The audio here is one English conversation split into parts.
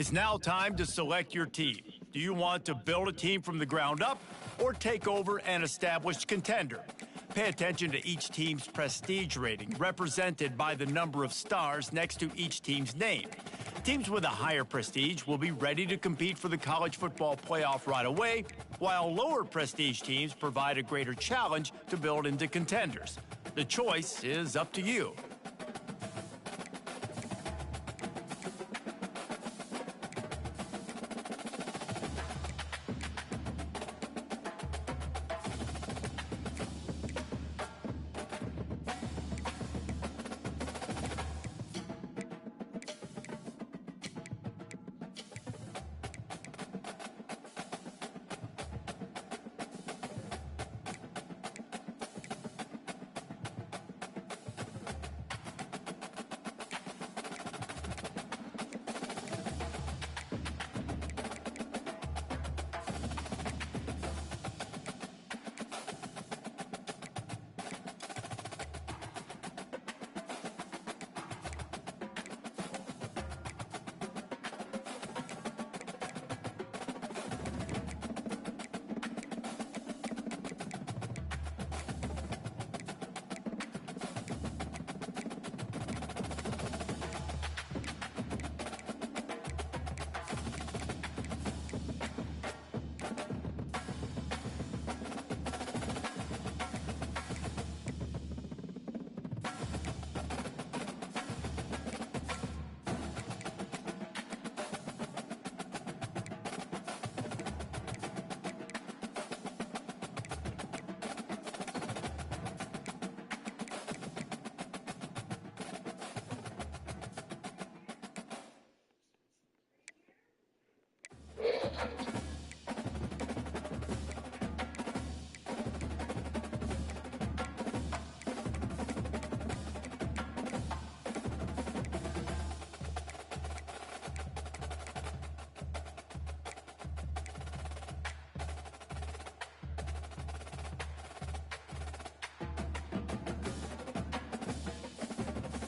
It's now time to select your team. Do you want to build a team from the ground up or take over an established contender? Pay attention to each team's prestige rating, represented by the number of stars next to each team's name. Teams with a higher prestige will be ready to compete for the college football playoff right away, while lower prestige teams provide a greater challenge to build into contenders. The choice is up to you.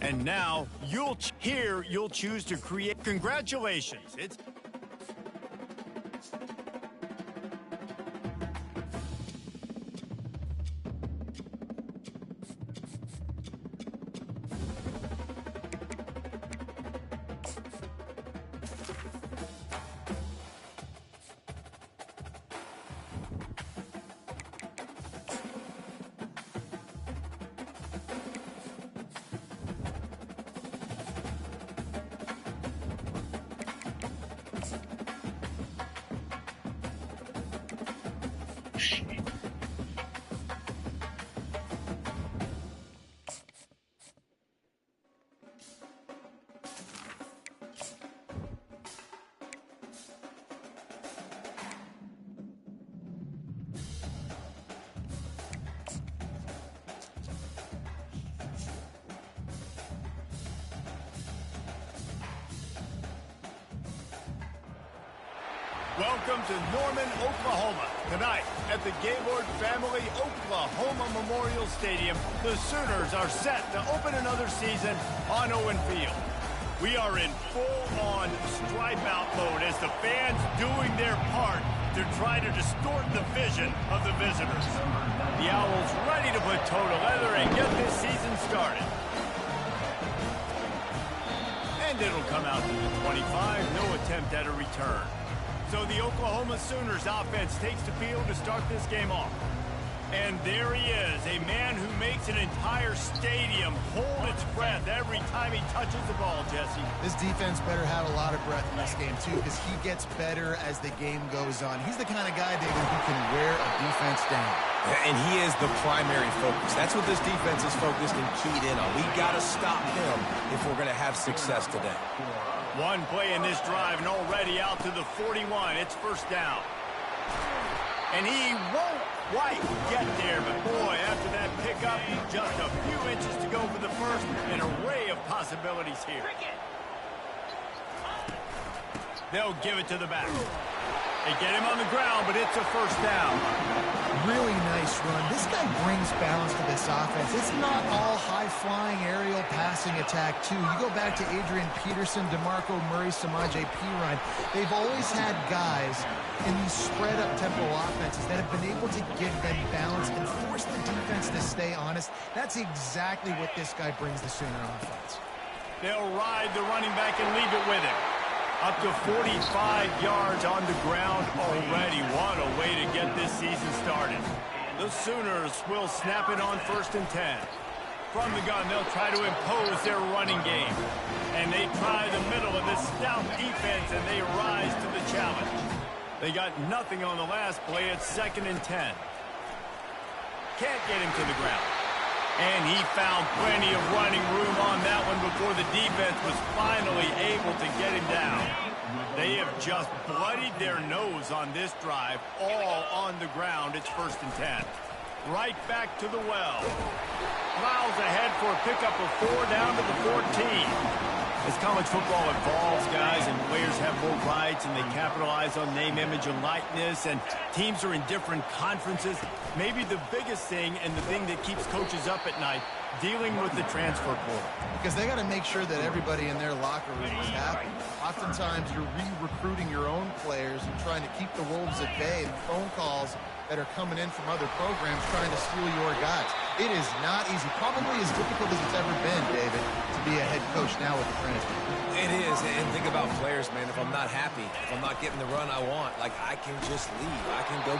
And now, you'll choose to create. Congratulations. It's Welcome to Norman, Oklahoma. Tonight, at the Gaylord Family Oklahoma Memorial Stadium, the Sooners are set to open another season on Owen Field. We are in full-on stripe-out mode as the fans doing their part to try to distort the vision of the visitors. The Owls ready to put toe to leather and get this season started. And it'll come out to the 25, no attempt at a return. So the Oklahoma Sooners offense takes the field to start this game off. And there he is, a man who makes an entire stadium hold its breath every time he touches the ball, Jesse. This defense better have a lot of breath in this game, too, because he gets better as the game goes on. He's the kind of guy, David, who can wear a defense down. And he is the primary focus. That's what this defense is focused and keyed in on. We got to stop him if we're going to have success today. One play in this drive and already out to the 41. It's first down. And he won't quite get there, but boy, after that pickup, just a few inches to go for the first. An array of possibilities here. They'll give it to the back. They get him on the ground, but it's a first down. Really nice run. This guy brings balance to this offense. It's not all high-flying aerial passing attack, too. You go back to Adrian Peterson, DeMarco Murray, Samaje Perine. They've always had guys in these spread-up tempo offenses that have been able to give them balance and force the defense to stay honest. That's exactly what this guy brings the Sooner offense. They'll ride the running back and leave it with him. Up to 45 yards on the ground already. What a way to get this season started. The Sooners will snap it on 1st and 10. From the gun, they'll try to impose their running game. And they try the middle of this stout defense, and they rise to the challenge. They got nothing on the last play. It's 2nd and 10. Can't get him to the ground. And he found plenty of running room on that one before the defense was finally able to get him down. They have just bloodied their nose on this drive, all on the ground. It's 1st and 10. Right back to the well. Plows ahead for a pickup of 4 down to the 14. As college football evolves, guys, and players have more rights and they capitalize on name, image, and likeness, and teams are in different conferences, maybe the biggest thing and the thing that keeps coaches up at night, dealing with the transfer portal. Because they got to make sure that everybody in their locker room is happy. Oftentimes, you're re-recruiting your own players and trying to keep the wolves at bay, and phone calls that are coming in from other programs trying to steal your guys. It is not easy. Probably as difficult as it's ever been, David, to be a head coach now with the transfer. It is, and think about players, man. If I'm not happy, if I'm not getting the run I want, like, I can just leave. I can go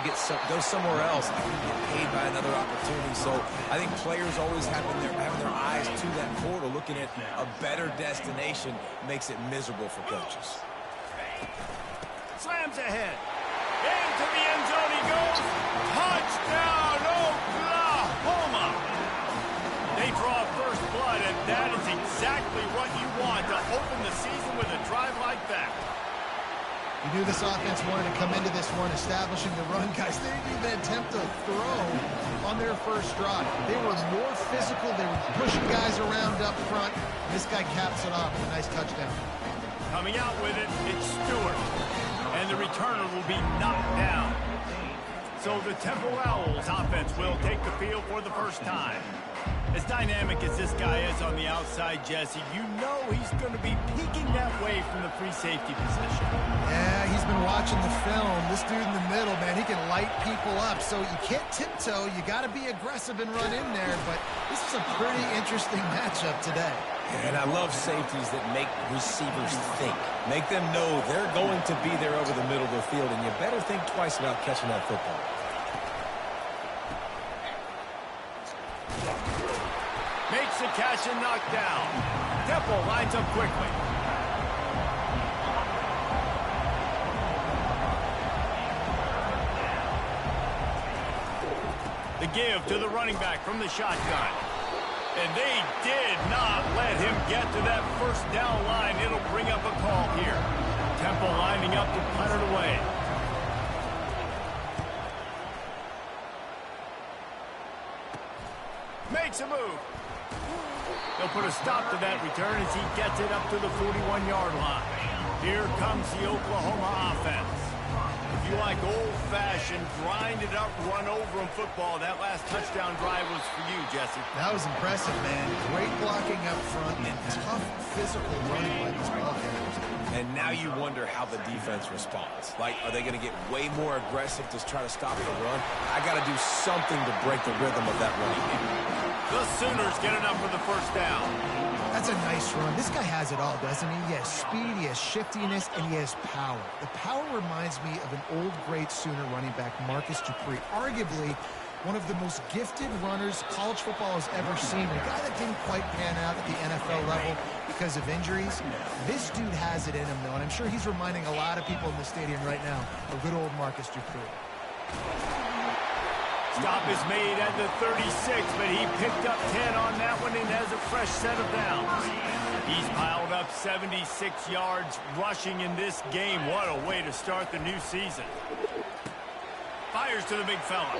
somewhere else. I can get paid by another opportunity. So I think players always having their eyes to that portal, looking at a better destination, makes it miserable for coaches. Slams ahead. Into the end zone he goes. Touchdown, Oklahoma. They draw first blood, and that is exactly what you want to open the season with a drive like that. You knew this offense wanted to come into this one establishing the run, guys. They didn't even attempt to throw on their first drive. They were more physical. They were pushing guys around up front. This guy caps it off with a nice touchdown. Coming out with it, it's Stewart. And the returner will be knocked down. So the Temple Owls offense will take the field for the first time. As dynamic as this guy is on the outside, Jesse, you know he's going to be peeking that way from the free safety position. Yeah, he's been watching the film. This dude in the middle, man, he can light people up. So you can't tiptoe. You got to be aggressive and run in there. But this is a pretty interesting matchup today. And I love safeties that make receivers think. Make them know they're going to be there over the middle of the field, and you better think twice about catching that football. Makes the catch and knocked down. Temple lines up quickly. The give to the running back from the shotgun. And they did not let him get to that first down line. It'll bring up a call here. Temple lining up to punt it away. Makes a move. They'll put a stop to that return as he gets it up to the 41-yard line. Here comes the Oklahoma offense. If you like old-fashioned, grind-it-up, run-over-'em football, that last touchdown drive was for you, Jesse. That was impressive, man. Great blocking up front and tough physical running by these ball carriers. And now you wonder how the defense responds. Like, are they going to get way more aggressive to try to stop the run? I got to do something to break the rhythm of that running game. The Sooners get enough for the first down. That's a nice run. This guy has it all, doesn't he? He has speed, he has shiftiness, and he has power. The power reminds me of an old, great Sooner running back, Marcus Dupree. Arguably one of the most gifted runners college football has ever seen. A guy that didn't quite pan out at the NFL level because of injuries. This dude has it in him, though, and I'm sure he's reminding a lot of people in the stadium right now of good old Marcus Dupree. Stop is made at the 36, but he picked up 10 on that one and has a fresh set of downs. He's piled up 76 yards rushing in this game. What a way to start the new season. Fires to the big fella.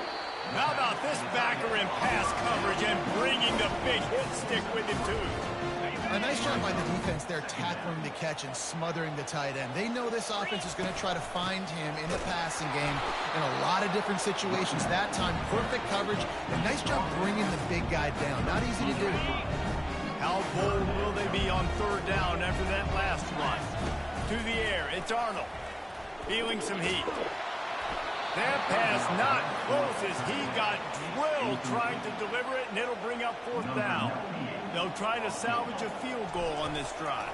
How about this backer in pass coverage and bringing the big hit stick with him, too? A nice job by the defense there, tackling the catch and smothering the tight end. They know this offense is going to try to find him in the passing game in a lot of different situations. That time, perfect coverage, and nice job bringing the big guy down. Not easy to do. How bold will they be on third down after that last run? To the air, it's Arnold. Feeling some heat. That pass not close as he got drilled trying to deliver it, and it'll bring up fourth down. They'll try to salvage a field goal on this drive.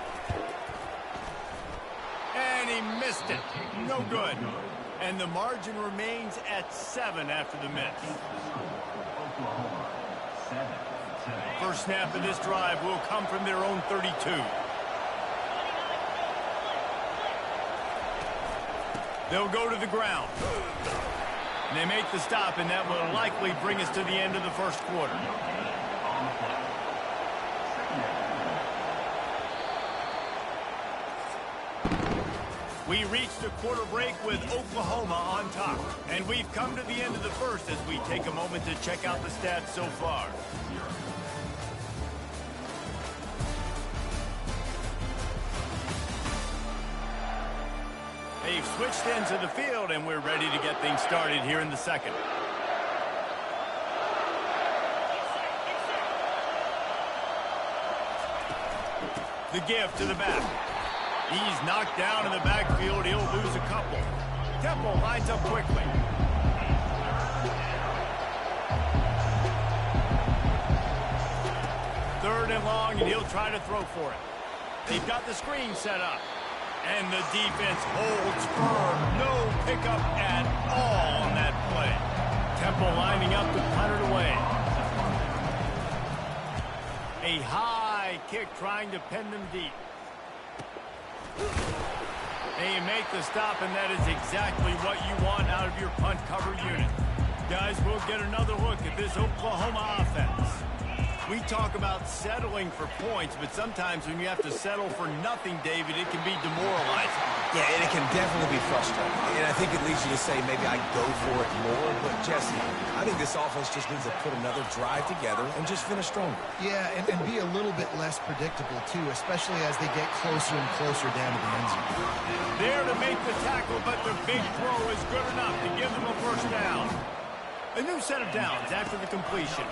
And he missed it. No good. And the margin remains at 7 after the miss. First snap of this drive will come from their own 32. They'll go to the ground. They make the stop, and that will likely bring us to the end of the first quarter. We reached a quarter break with Oklahoma on top. And we've come to the end of the first as we take a moment to check out the stats so far. They've switched ends of the field, and we're ready to get things started here in the second. The give to the back. He's knocked down in the backfield. He'll lose a couple. Temple lines up quickly. Third and long, and he'll try to throw for it. They've got the screen set up. And the defense holds firm. No pickup at all on that play. Temple lining up to punt it away. A high kick trying to pen them deep. They make the stop, and that is exactly what you want out of your punt cover unit. Guys, we'll get another look at this Oklahoma offense. We talk about settling for points, but sometimes when you have to settle for nothing, David, it can be demoralizing. Yeah, and it can definitely be frustrating. And I think it leads you to say maybe I go for it more. But, Jesse, I think this offense just needs to put another drive together and just finish stronger. Yeah, and be a little bit less predictable, too, especially as they get closer and closer down to the end zone. There to make the tackle, but the big throw is good enough to give them a first down. A new set of downs after the completion.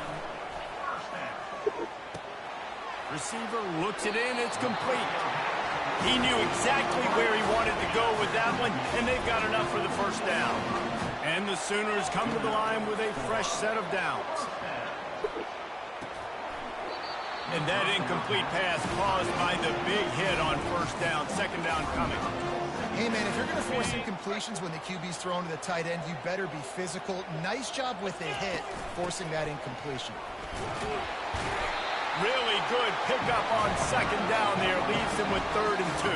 Receiver looks it in, it's complete. He knew exactly where he wanted to go with that one, and they've got enough for the first down. And the Sooners come to the line with a fresh set of downs. And that incomplete pass caused by the big hit on first down, second down coming. Hey, man, if you're going to force incompletions when the QB's thrown to the tight end, you better be physical. Nice job with the hit, forcing that incompletion. Really good pickup on second down there. Leaves them with 3rd and 2.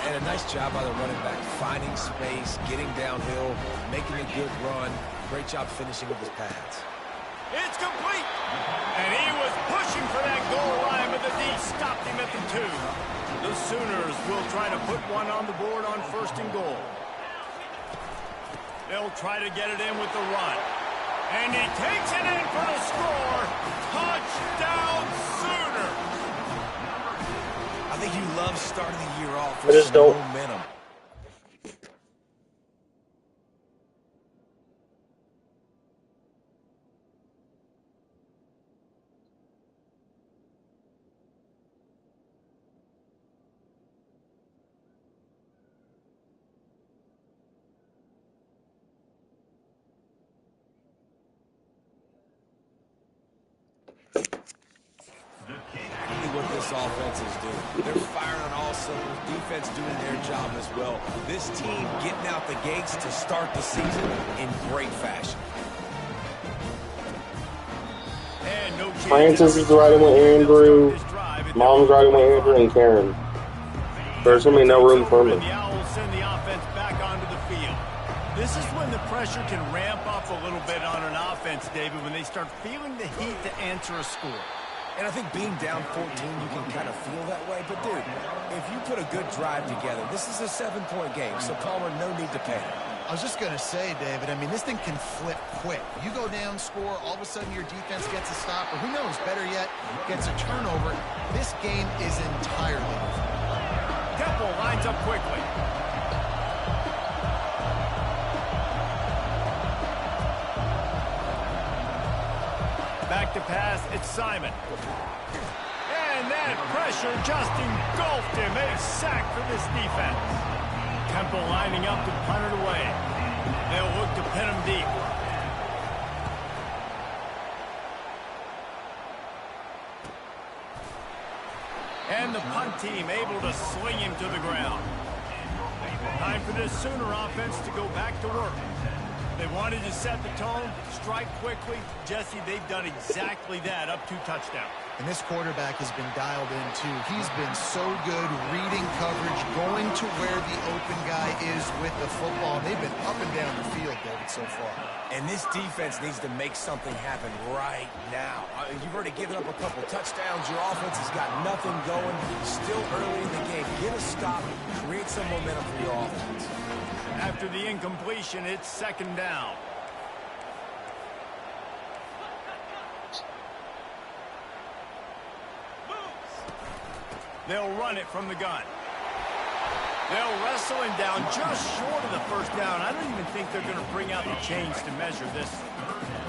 And a nice job by the running back, finding space, getting downhill, making a good run. Great job finishing with his pads. It's complete. And he was pushing for that goal line, but the D stopped him at the 2. The Sooners will try to put one on the board on 1st and goal. They'll try to get it in with the run. And he takes it in for the score. Touchdown, Sooner. I think you love starting the year off with some momentum. What this offense is doing. They're firing on all cylinders. Defense doing their job as well. This team getting out the gates to start the season in great fashion. My ancestors riding with Andrew. Mom's riding with Andrew and Karen. There's going to be no room for me. The Owls send the offense back onto the field. This is when the pressure can ramp up a little bit on an offense, David, when they start feeling the heat to answer a score. And I think being down 14, you can kind of feel that way. But, dude, if you put a good drive together, this is a 7-point game, so Palmer, no need to panic. I was just going to say, David, I mean, this thing can flip quick. You go down, score, all of a sudden your defense gets a stop, or who knows, better yet, gets a turnover. This game is entirely different. Temple lines up quickly. Back to pass, it's Simon. And that pressure just engulfed him. A sack for this defense. Temple lining up to punt it away. They'll look to pin him deep. And the punt team able to sling him to the ground. Time for this Sooner offense to go back to work. They wanted to set the tone, strike quickly. Jesse, they've done exactly that, up 2 touchdowns. And this quarterback has been dialed in, too. He's been so good reading coverage, going to where the open guy is with the football. They've been up and down the field, David, so far. And this defense needs to make something happen right now. You've already given up a couple touchdowns. Your offense has got nothing going. Still early in the game. Get a stop. Create some momentum for your offense. After the incompletion, it's 2nd down. They'll run it from the gun. They'll wrestle him down just short of the 1st down. I don't even think they're going to bring out the chains to measure this.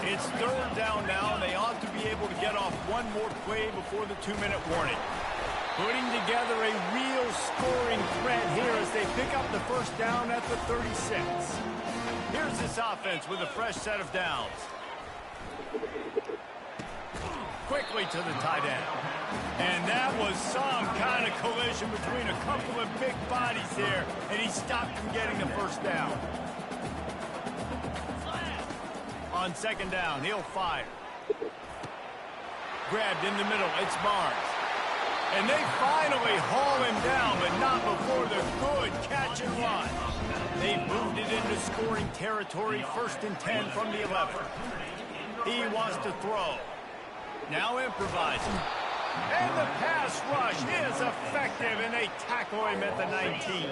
It's 3rd down now, and they ought to be able to get off one more play before the 2-minute warning. Putting together a real scoring threat here as they pick up the 1st down at the 36. Here's this offense with a fresh set of downs. Quickly to the tight end. And that was some kind of collision between a couple of big bodies there, and he stopped from getting the 1st down. On 2nd down, he'll fire. Grabbed in the middle, it's Barnes. And they finally haul him down, but not before the good catch and run. They moved it into scoring territory, 1st and 10 from the 11. He wants to throw. Now improvising. And the pass rush is effective, and they tackle him at the 19.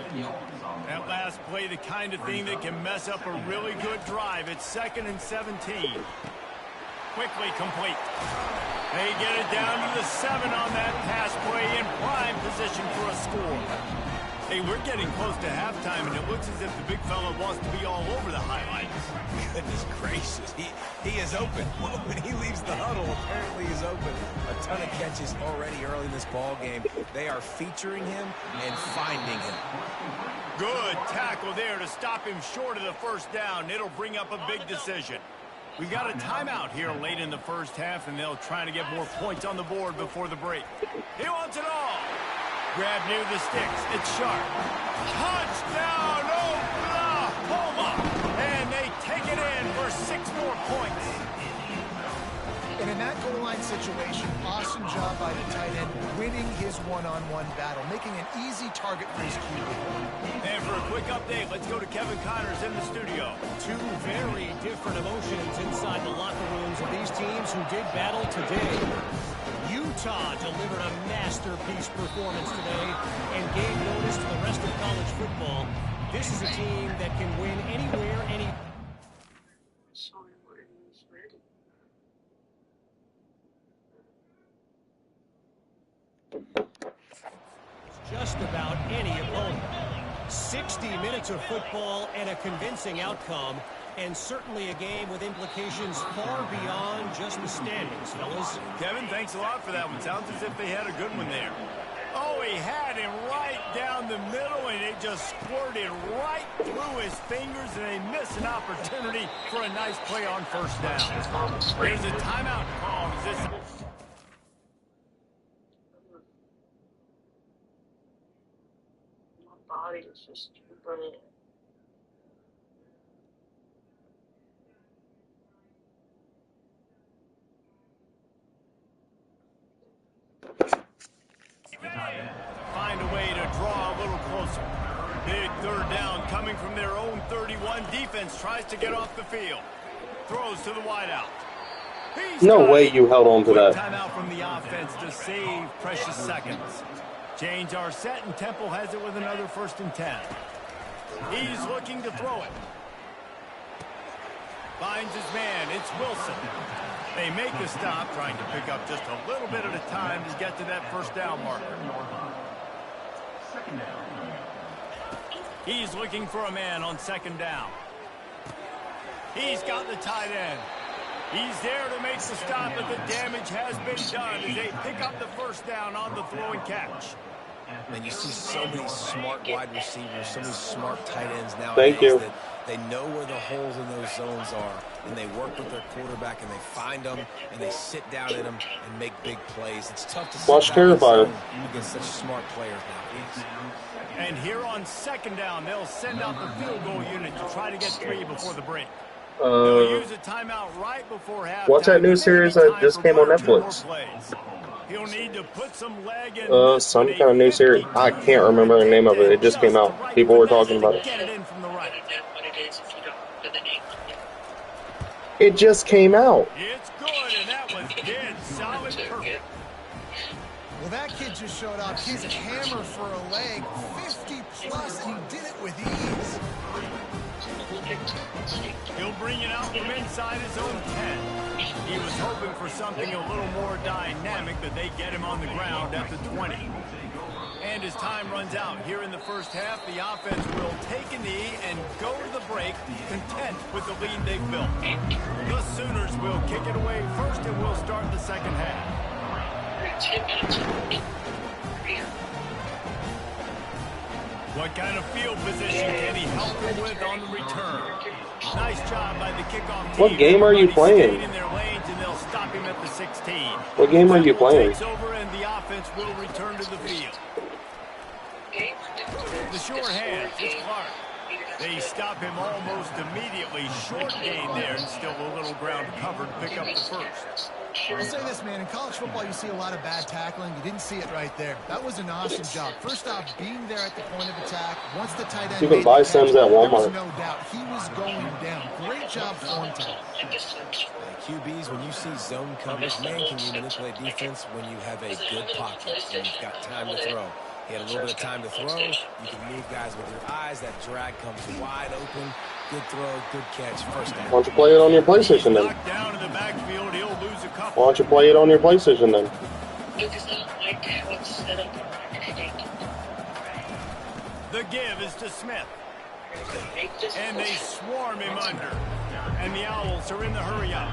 That last play, the kind of thing that can mess up a really good drive. It's 2nd and 17. Quickly complete. They get it down to the 7 on that pass play in prime position for a score. Hey, we're getting close to halftime, and it looks as if the big fella wants to be all over the highlights. Goodness gracious, he is open. When he leaves the huddle, apparently he's open. A ton of catches already early in this ball game. They are featuring him and finding him. Good tackle there to stop him short of the 1st down. It'll bring up a big decision. We got a timeout here late in the 1st half, and they'll try to get more points on the board before the break. He wants it all. Grab near the sticks. It's Sharp. Touchdown, Oklahoma! And they take it in for 6 more points. And in that goal line situation, awesome job by the tight end, winning his one-on-one battle, making an easy target for his QB. And for a quick update, let's go to Kevin Connors in the studio. 2 very different emotions inside the locker rooms of these teams who did battle today. Utah delivered a masterpiece performance today and gave notice to the rest of college football. This is a team that can win anywhere, any. Just about any opponent. 60 minutes of football and a convincing outcome, and certainly a game with implications far beyond just the standings, fellas. Kevin, thanks a lot for that one. Sounds as if they had a good one there. Oh, he had him right down the middle, and it just squirted right through his fingers, and they missed an opportunity for a nice play on 1st down. There's a timeout call. Is this... Body is just too brilliant. Find a way to draw a little closer. Big 3rd down coming from their own 31. Defense tries to get off the field. Throws to the wideout. No way you held on to that. Timeout from the offense to save precious seconds. Change our set, and Temple has it with another 1st and 10. He's looking to throw it. Finds his man. It's Wilson. They make the stop, trying to pick up just a little bit at a time to get to that first down marker. He's looking for a man on second down. He's got the tight end. He's there to make the stop, but the damage has been done as they pick up the first down on the throw and catch. And you see so many smart wide receivers, so many smart tight ends nowadays. Thank you. That they know where the holes in those zones are, and they work with their quarterback, and they find them, and they sit down in them and make big plays. It's tough to see Watch Terrifier against such smart players nowadays. And here on second down, they'll send out the field goal unit to try to get 3 before the break. They'll use a timeout right before halftime. What's that new series that just came on Netflix? He'll need to put some leg in Some kind of new series. I can't remember the name of it. It just came out. People were talking about it. Get it in from the right. It just came out. It's good, and that was dead solid perfect. Well, that kid just showed off his hammer for a leg, 50 plus, and he did it with ease. He'll bring it out from inside his own 10. He was hoping for something a little more dynamic, but they get him on the ground at the 20. And as time runs out here in the first half, the offense will take a knee and go to the break, content with the lead they've built. The Sooners will kick it away first, and we'll start the second half. What kind of field position can he help them with on the return? Nice job by the kickoff team. What game are you playing? In their lanes, and they'll stop him at the 16. What game are you playing? Takes over, and the offense will return to the field. The short hand, it's Clark. They stop him almost immediately. Short gain there, and still a little ground covered. Pick up the first. I'll say this, man. In college football, you see a lot of bad tackling. You didn't see it right there. That was an awesome job. First off, being there at the point of attack. Once the tight end You can buy Sims at Walmart. there was no doubt he was going down. Great job form tackle. QBs, when you see zone coverage, man, can you manipulate defense when you have a good pocket and you've got time to throw. He had a little bit of time to throw. You can move guys with your eyes. That drag comes wide open. Good throw, good catch, first down. Why don't you play it on your PlayStation then? Down in the backfield, he'll lose a couple. Why don't you play it on your PlayStation then? The give is to Smith. And they swarm him under. And the Owls are in the hurry up.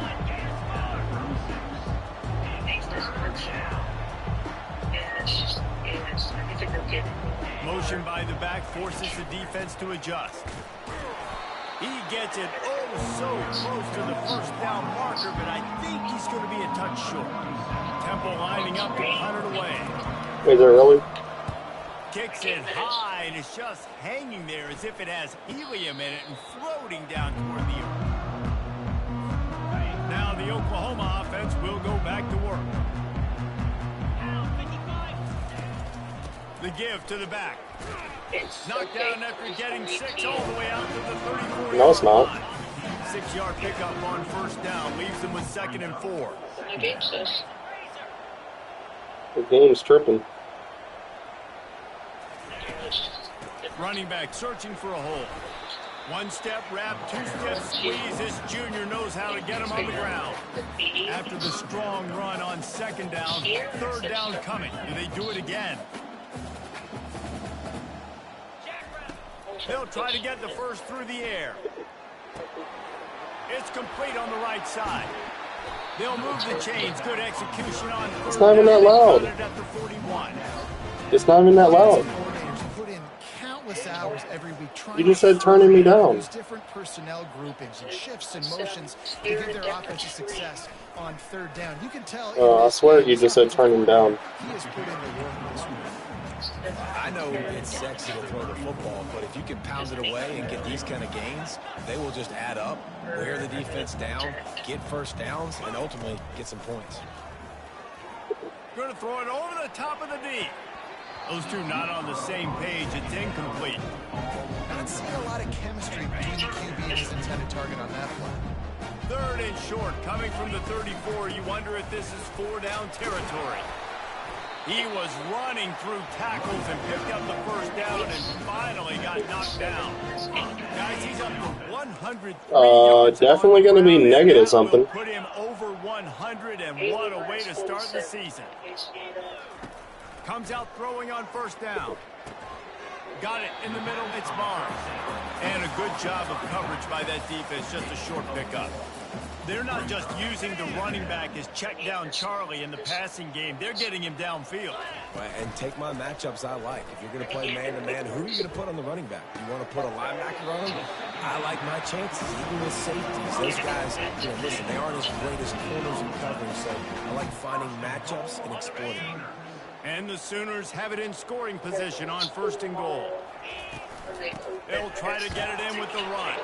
Motion by the back forces the defense to adjust. He gets it so close to the first down marker, but I think he's going to be a touch short. Temple lining up to punt it away. Is it really? Kicks it high, and it's just hanging there as if it has helium in it and floating down toward the earth. Now the Oklahoma offense will go back to work. The give to the back. Knocked down after getting 6 all the way out to the 34. No, it's not. 6-yard pickup on first down leaves them with 2nd and 4. The game's tripping. Running back searching for a hole. 1 step wrap, 2 steps squeeze. This junior knows how to get him on the ground. After the strong run on 2nd down, 3rd down coming. Do they do it again? They'll try to get the first through the air. It's complete on the right side. They'll move the chains. Good execution on 3rd. It's not even that loud. At the 41. It's not even that loud. Put in countless hours every week trying You just said turning me down. use different personnel groupings and shifts and motions to give their offensive success on 3rd down. You can tell. I swear you just said turn him down. He has put in the work this week. I know it's sexy to throw the football, but if you can pound it away and get these kind of gains, they will just add up, wear the defense down, get first downs, and ultimately get some points. Going to throw it over the top of the D. Those two not on the same page. It's incomplete. Not seeing a lot of chemistry between the QB and his intended target on that play. 3rd and short coming from the 34. You wonder if this is 4 down territory. He was running through tackles and picked up the first down and finally got knocked down. Guys, he's up to 103 yards. Definitely going to be negative something. Put him over 100, and what a way to start the season. Comes out throwing on first down. Got it in the middle. It's Barnes. And a good job of coverage by that defense. Just a short pickup. They're not just using the running back as check down Charlie in the passing game. They're getting him downfield. Right, and take my matchups I like. If you're going to play man-to-man, who are you going to put on the running back? You want to put a linebacker on him? I like my chances, even with safeties. Those guys, listen, they aren't as great as corners and covering, so I like finding matchups and exploiting them. And the Sooners have it in scoring position on 1st and goal. They'll try to get it in with the run.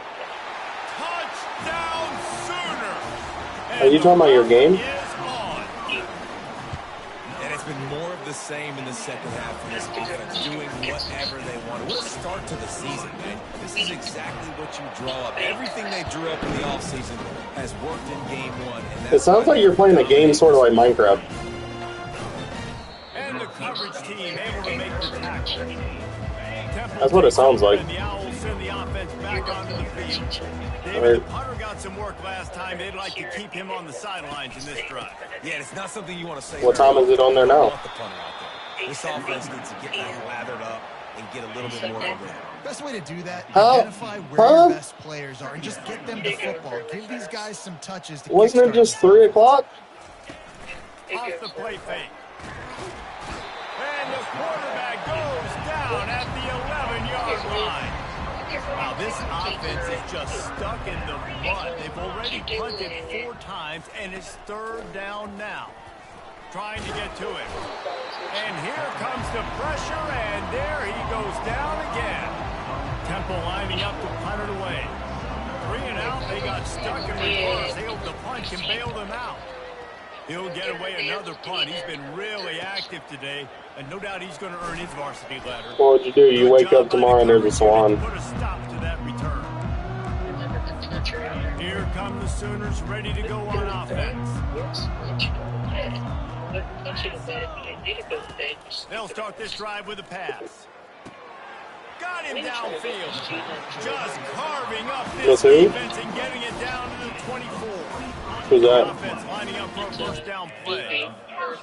Touchdown Sooners! Are you talking about your game? And it's been more of the same in the second half for this offense, doing whatever they want. What a start to the season, man. This is exactly what you draw up. Everything they drew up in the offseason has worked in game one. And it sounds like you're playing a game sort of like Minecraft. And the coverage team able to make the tackle. That's what it sounds like. And the Owls send the offense back onto the field. David, the punter got some work last time. They'd like to keep him on the sidelines in this drive. Yeah, it's not something you want to say. What time is it on there now? This offense needs to get lathered up and get a little bit more of it. Best way to do that, identify where your best players are and just get them the football. Give these guys some touches. To Wasn't it just 3 o'clock? Off the play fake. And the quarterback goes down at the 11-yard line. Wow, this offense is just stuck in the mud. They've already punted 4 times, and it's 3rd down now. Trying to get to it. And here comes the pressure, and there he goes down again. Temple lining up to punt it away. 3 and out, they got stuck in reverse. They hope the punt can bail them out. He'll get away another punt. He's been really active today, and no doubt he's going to earn his varsity ladder. What would you do? You wake up tomorrow and there's a swan. Put a stop to that return. Here come the Sooners ready to go on offense. They'll start this drive with a pass. Got him downfield. Just carving up this defense and getting it down to the 24. Who's that? Offense lining up for a first down play.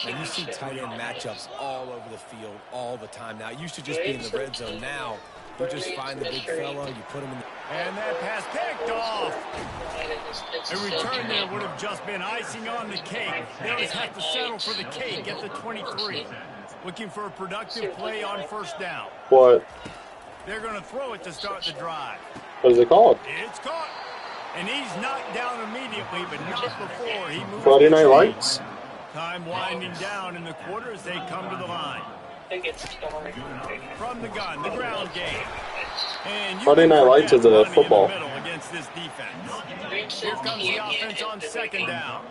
And you see tight end matchups all over the field all the time now. It used to just be in the red zone. Now you just find the big fella, you put him in the... And that pass picked off. A return there would have just been icing on the cake. They'll just have to settle for the cake at the 23. Looking for a productive play on first down. What? They're going to throw it to start the drive. What is it called? It's caught. And he's knocked down immediately, but not before he moves. Friday Night Lights. Time winding down in the quarter as they come to the line. From the gun, the ground game. And Friday Night Lights is a football. Against this defense. Here comes the offense on second down.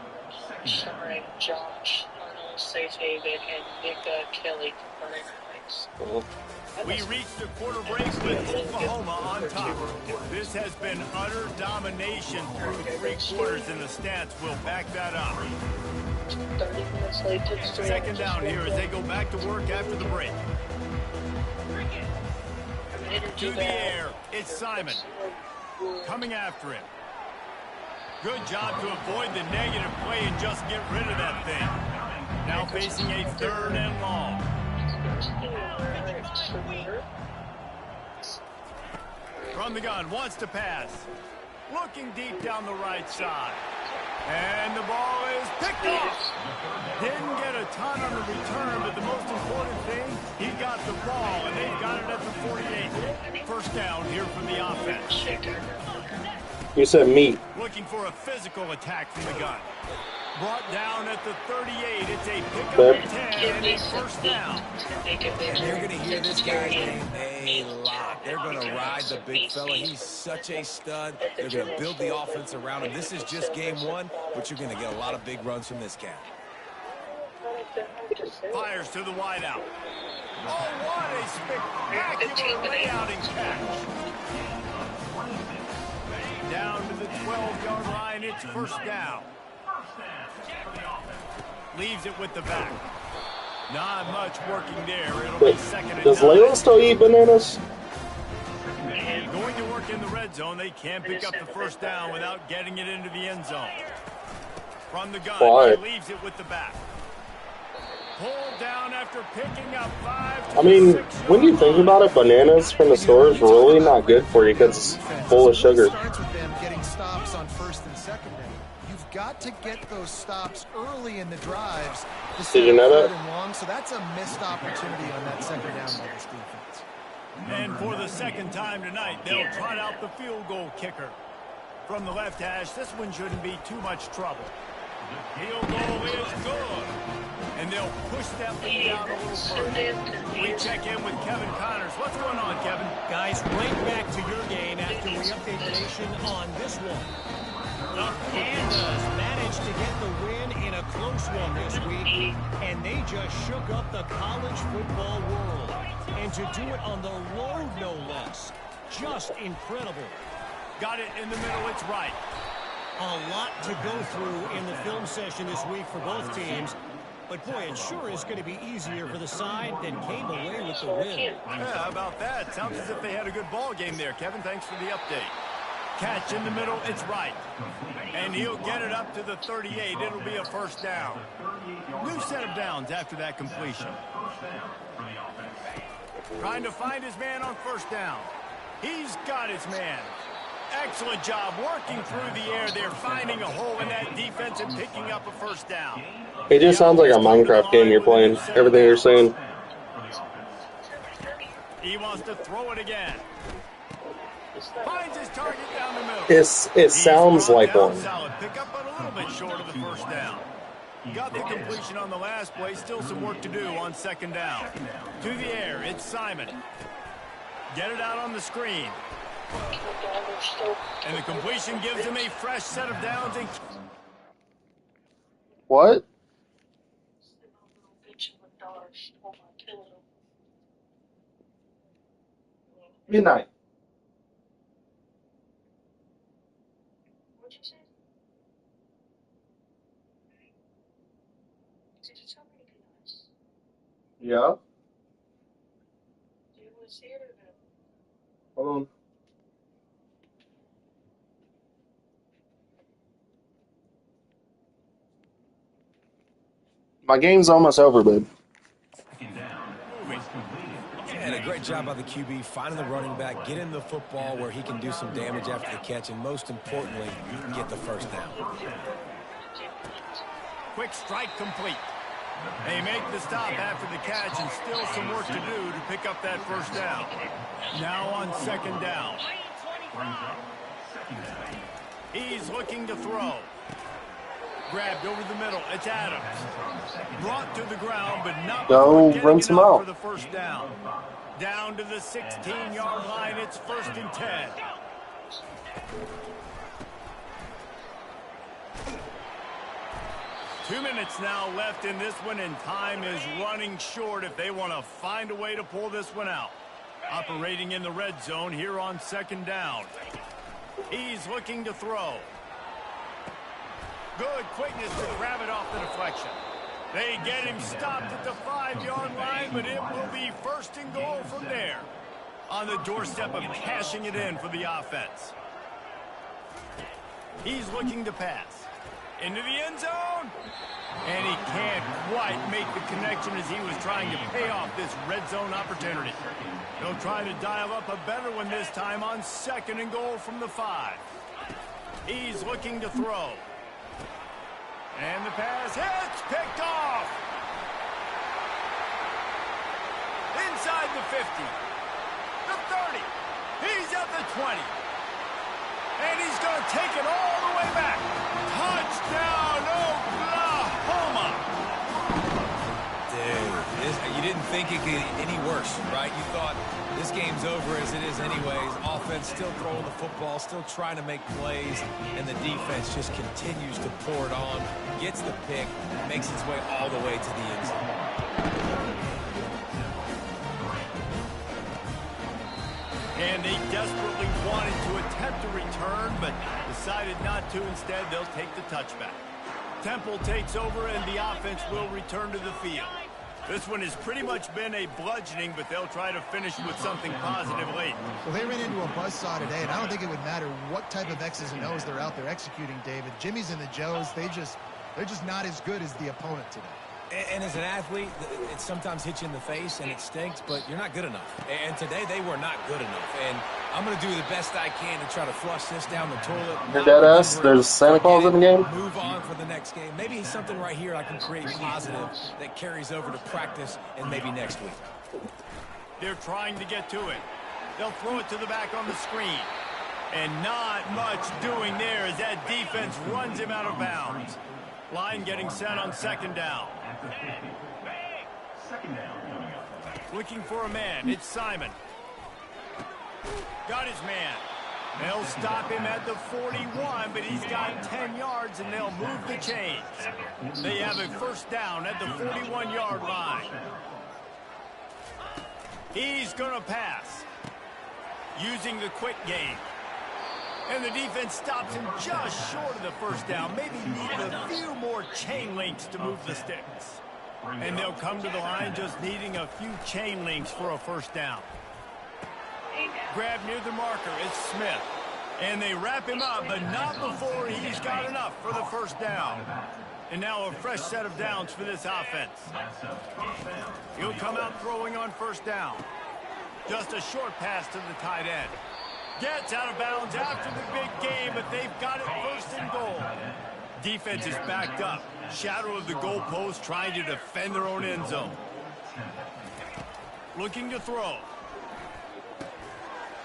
Starring Josh Arnold, Safe Haven, and Nick Kelly. We reached the quarter break with Oklahoma on top. This has been utter domination through 3 quarters, and the stats will back that up. 30 minutes late to the Second down here as they go back to work after the break. To the air, it's Simon. Coming after him. Good job to avoid the negative play and just get rid of that thing. Now facing a 3rd and long. From the gun, wants to pass. Looking deep down the right side. And the ball is picked off. Didn't get a ton on the return, but the most important thing, he got the ball, and they've got it at the 48. First down here from the offense. You said meat. Looking for a physical attack from the gun. Brought down at the 38. It's a pickup of 10 and a first down. And you're going to hear this guy's name a lot. They're going to ride the big fella. He's such a stud. They're going to build the offense around him. This is just game 1, but you're going to get a lot of big runs from this guy. Fires to the wideout. Oh, what a spectacular layout and catch. Down to the 12-yard line. It's first down. Leaves it with the back. Not much working there. It'll Wait, be second and does 9. Layla still eat bananas? Going to work in the red zone. They can't pick up the first down without getting it into the end zone. From the gun, Why? he leaves it with the back. Pulled down after picking up 5 to I mean, the 6-yard when you think line. about it, bananas from the store is really not good for you because it's full of sugar. It starts with them getting stops on first and second down. You've got to get those stops early in the drives. Did you know that? And long, so that's a missed opportunity on that second down by this defense. And for the second time tonight, they'll trot out the field goal kicker. From the left hash, this one shouldn't be too much trouble. Field goal is good. And they'll push that lead out a little further. We check in with Kevin Connors. What's going on, Kevin? Guys, right back to your game after we update the nation on this one. The Pandas managed to get the win in a close one this week, and they just shook up the college football world. And to do it on the road, no less. Just incredible. Got it in the middle. It's right. A lot to go through in the film session this week for both teams. But, boy, it sure is going to be easier for the side that came away with the win. Yeah, how about that? Sounds as if they had a good ball game there, Kevin. Thanks for the update. Catch in the middle. It's right. And he'll get it up to the 38. It'll be a first down. New set of downs after that completion. Trying to find his man on first down. He's got his man. Excellent job working through the air there, finding a hole in that defense and picking up a first down. It just sounds like a Minecraft game you're playing. Everything you're saying. He wants to throw it again. Finds his target down the middle. It sounds like one. Solid pickup, but a little bit short of the first down. Got the completion on the last play. Still some work to do on second down. To the air, it's Simon. Get it out on the screen. And the completion gives him a fresh set of downs. And What? Midnight. What'd you say? Did you tell me to be nice? Yeah. You was here to Hold on. My game's almost over, babe. And a great job by the QB, finding the running back, getting the football where he can do some damage after the catch, and most importantly, get the first down. quick strike complete. They make the stop after the catch, and still some work to do to pick up that first down. Now on second down. He's looking to throw. Grabbed over the middle. It's Adams. Brought to the ground, but not Go before rinse getting him enough out. for the first down. Down to the 16-yard line. It's 1st and 10. Two minutes now left in this one, and time is running short if they want to find a way to pull this one out. Operating in the red zone here on second down. He's looking to throw. Good quickness to grab it off the deflection. They get him stopped at the 5-yard line, but it will be 1st and goal from there. On the doorstep of cashing it in for the offense. He's looking to pass. Into the end zone. And he can't quite make the connection as he was trying to pay off this red zone opportunity. They'll try to dial up a better one this time on 2nd and goal from the 5. He's looking to throw. And the pass hits, picked off. Inside the 50. The 30. He's at the 20. And he's going to take it all the way back. Touchdown, Oklahoma. Dude, you didn't think it could get any worse, right? You thought this game's over as it is anyways. Offense still throwing the football, still trying to make plays, and the defense just continues to pour it on, gets the pick, makes its way all the way to the end zone. And they desperately wanted to attempt a return, but decided not to. Instead, they'll take the touchback. Temple takes over, and the offense will return to the field. This one has pretty much been a bludgeoning, but they'll try to finish with something positive late. Well, they ran into a buzzsaw today, and I don't think it would matter what type of X's and O's they're out there executing, David. Jimmy's and the Joes, they're just not as good as the opponent today. And as an athlete, it sometimes hits you in the face and it stinks, but you're not good enough. And today they were not good enough. And I'm going to do the best I can to try to flush this down the toilet. You're dead ass. There's Santa Claus in the game. Move on for the next game. Maybe something right here I can create positive that carries over to practice and maybe next week. They're trying to get to it. They'll throw it to the back on the screen. And not much doing there as that defense runs him out of bounds. Line getting set on second down. Looking for a man. It's Simon. Got his man. They'll stop him at the 41, but he's got 10 yards, and they'll move the chains. They have a first down at the 41-yard line. He's going to pass. Using the quick game. And the defense stops him just short of the first down. Maybe need a few more chain links to move the sticks. And they'll come to the line just needing a few chain links for a first down. Grab near the marker. It's Smith. And they wrap him up, but not before he's got enough for the first down. And now a fresh set of downs for this offense. He'll come out throwing on first down. Just a short pass to the tight end. Gets out of bounds after the big game, but they've got it first and goal. Defense is backed up. Shadow of the goalpost trying to defend their own end zone. Looking to throw.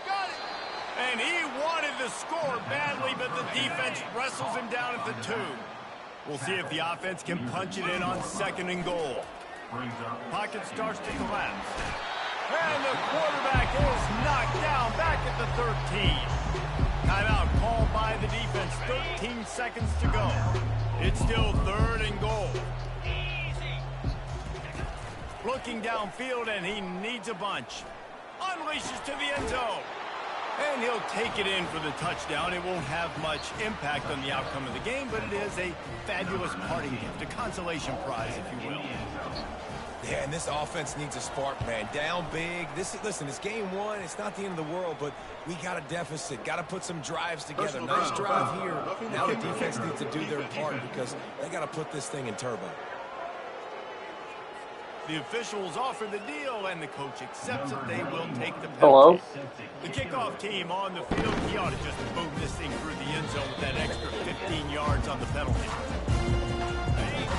Got it! And he wanted the score badly, but the defense wrestles him down at the 2. We'll see if the offense can punch it in on second and goal. Pocket starts to collapse. And the quarterback is knocked down back at the 13. Timeout called by the defense. 13 seconds to go. It's still third and goal. Looking downfield, and he needs a bunch. Unleashes to the end zone. And he'll take it in for the touchdown. It won't have much impact on the outcome of the game, but it is a fabulous parting gift, a consolation prize, if you will. Yeah, and this offense needs a spark, man. Down big. Listen, it's game 1. It's not the end of the world, but we got a deficit. Got to put some drives together. Nice drive here. Now the defense needs to do their part because they got to put this thing in turbo. The officials offer the deal, and the coach accepts it. They will take the penalty. Hello? The kickoff team on the field. He ought to just boom this thing through the end zone with that extra 15 yards on the penalty.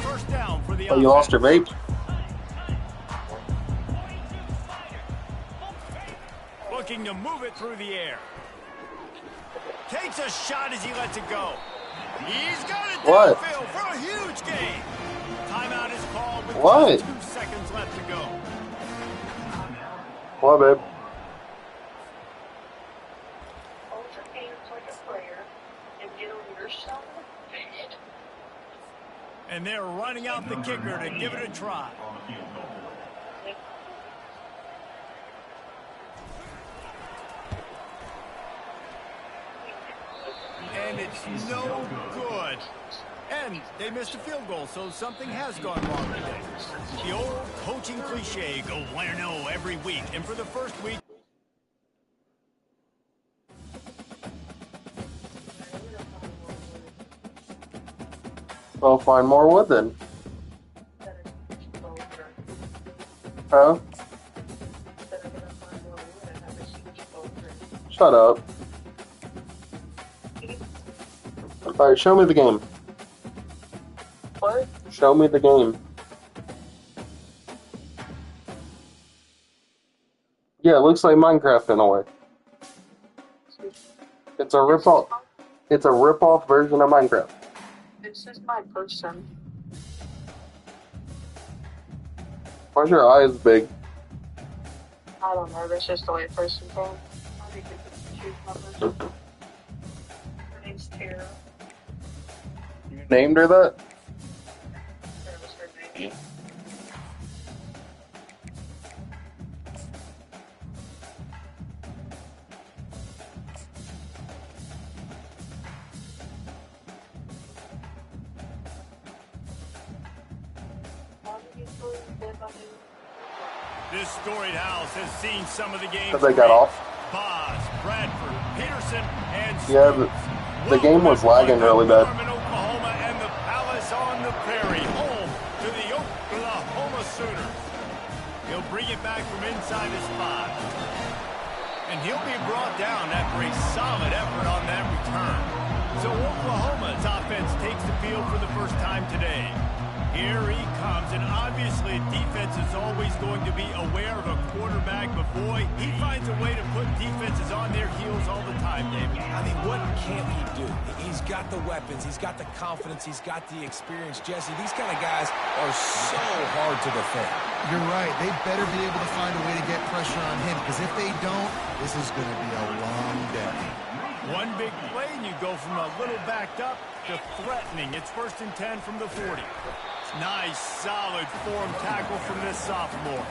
First down for the offense. You lost your vape? Looking to move it through the air. Takes a shot as he lets it go. He's got it downfield for a huge gain. Timeout is called with just 2 seconds left to go. What, babe? Hold your hands like a prayer and get on yourself. And they're running out the kicker to give it a try. And it's no good. And they missed a field goal, so something has gone wrong today. The old coaching cliche, go win or no every week. And for the first week, Well, find more wood then. Huh? Shut up. Alright, show me the game. What? Show me the game. Yeah, it looks like Minecraft in a way. It's a rip-off. It's a rip-off version of Minecraft. This is my person. Why's your eyes big? I don't know, that's just the way a person can. I think it's choose my person. Her name's Tara. You named her that? That was her name. How do you believe that This storied house has seen some of the games. But they got off. Boz, Bradford, Peterson, and Yeah, Stoops. the game was lagging really bad. Norman, Oklahoma, and the Palace on the Prairie, home to the Oklahoma Sooners. He'll bring it back from inside his 5. And he'll be brought down after a solid effort on that return. So Oklahoma's offense takes the field for the first time today. Here he comes, and obviously defense is always going to be aware of a quarterback, but boy, he finds a way to put defenses on their heels all the time, David. I mean, what can't he do? He's got the weapons, he's got the confidence, he's got the experience. Jesse, these kind of guys are so hard to defend. You're right. They better be able to find a way to get pressure on him, because if they don't, this is going to be a long day. One big play, and you go from a little backed up to threatening. It's 1st and 10 from the 40. Nice, solid form tackle from this sophomore.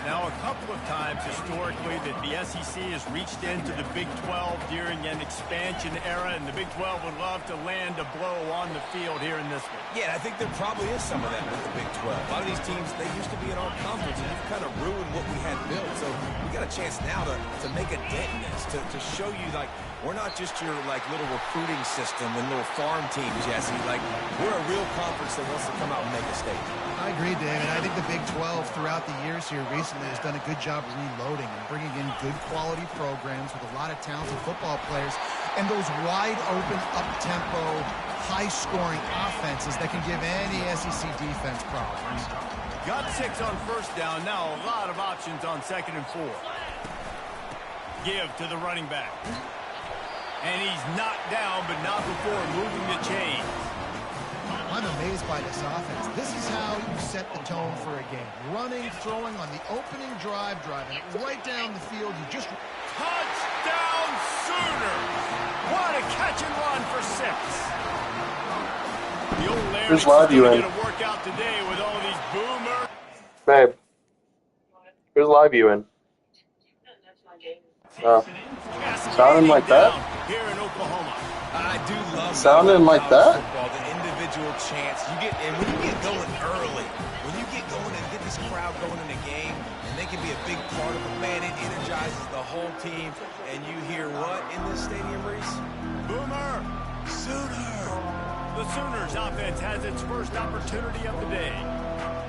Now, a couple of times historically that the SEC has reached into the Big 12 during an expansion era, and the Big 12 would love to land a blow on the field here in this one. Yeah, I think there probably is some of that with the Big 12. A lot of these teams, they used to be in our conference, and you've kind of ruined what we had built. So we got a chance now to make a dent in this, to show you, like, we're not just your, like, little recruiting system and little farm team, Jesse. Like, we're a real conference that wants to come out and make a statement. I agree, David. I think the Big 12 throughout the years here recently has done a good job reloading and bringing in good quality programs with a lot of talented football players and those wide open, up-tempo, high-scoring offenses that can give any SEC defense problems. Got 6 on 1st down. Now a lot of options on 2nd and 4. Give to the running back. And he's knocked down, but not before moving the chains. I'm amazed by this offense. This is how you set the tone for a game. Running, throwing on the opening drive, driving it right down the field. You just... Touchdown Sooners! What a catch and run for 6. The old Larry's going to get a workout today with all these boomers. Babe, who's live you in? Sounding like that? Here in Oklahoma. I do love sounding like that. Football, the individual chance you get, and when you get going early, when you get going and get this crowd going in a game, and they can be a big part of it, man, it energizes the whole team. And you hear what in this stadium, Reese? Boomer, Sooner. The Sooners offense has its first opportunity of the day.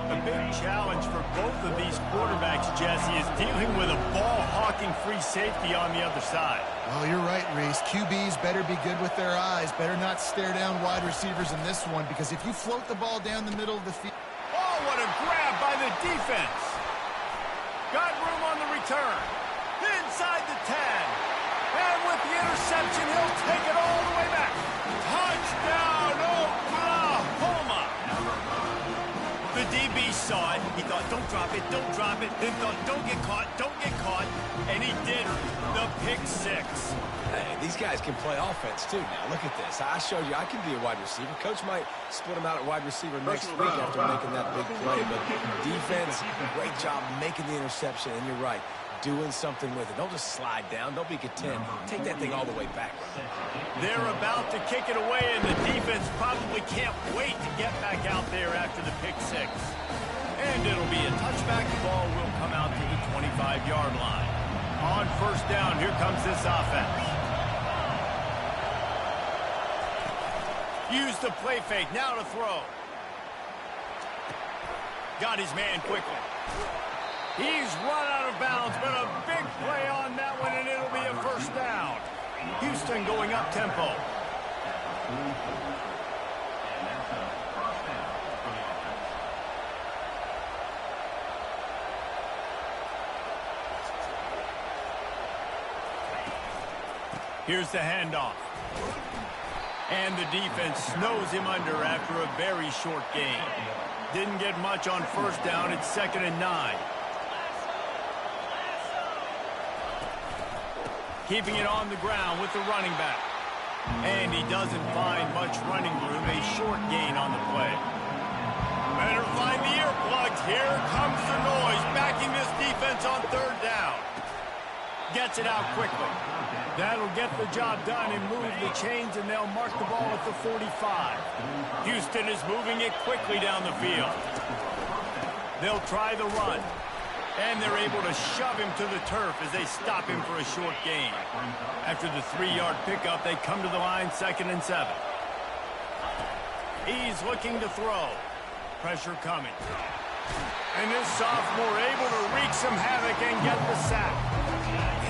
A big challenge for both of these quarterbacks, Jesse, is dealing with a ball-hawking free safety on the other side. Well, you're right, Reese. QBs better be good with their eyes. Better not stare down wide receivers in this one, because if you float the ball down the middle of the field... Oh, what a grab by the defense. Got room on the return. Inside the 10. And with the interception, he'll take it all the way back. Touchdown, Oklahoma. The DB saw it. He thought, don't drop it, don't drop it. Then thought, don't get caught, don't get caught. And he did. The pick 6. Hey, these guys can play offense, too. Now, look at this. I showed you I can be a wide receiver. Coach might split him out at wide receiver next week after making that big play. But defense, great job making the interception. And you're right, doing something with it. Don't just slide down. Don't be content. Take that thing all the way back. They're about to kick it away, and the defense probably can't wait to get back out there after the pick 6. And it'll be a touchback. The ball will come out to the 25-yard line. On 1st down, here comes this offense. Use the play fake. Now to throw. Got his man quickly. He's run out of bounds, but a big play on that one, and it'll be a 1st down. Houston going up tempo. Here's the handoff. And the defense snows him under after a very short game. Didn't get much on 1st down. It's 2nd and 9. Keeping it on the ground with the running back. And he doesn't find much running room. A short gain on the play. Better find the earplugs. Here comes the noise. Backing this defense on 3rd down. Gets it out quickly. That'll get the job done and move the chains, and they'll mark the ball at the 45. Houston is moving it quickly down the field. They'll try the run. And they're able to shove him to the turf as they stop him for a short gain. After the 3-yard pickup, they come to the line, 2nd and 7. He's looking to throw. Pressure coming. And this sophomore able to wreak some havoc and get the sack.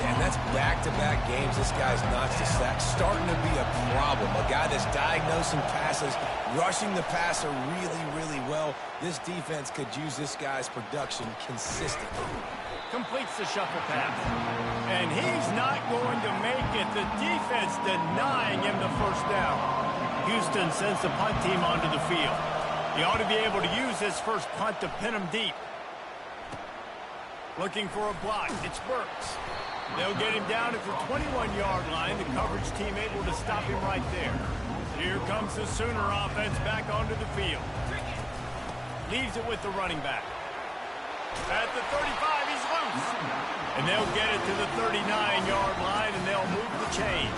And that's back-to-back games this guy's notched a sack. Starting to be a problem. A guy that's diagnosing passes, rushing the passer really, really well. This defense could use this guy's production consistently. Completes the shuffle pass. And he's not going to make it. The defense denying him the first down. Houston sends the punt team onto the field. He ought to be able to use this first punt to pin him deep. Looking for a block. It's Burks. They'll get him down at the 21-yard line. The coverage team able to stop him right there. Here comes the Sooner offense back onto the field. Leaves it with the running back. At the 35, he's loose. And they'll get it to the 39-yard line, and they'll move the chains.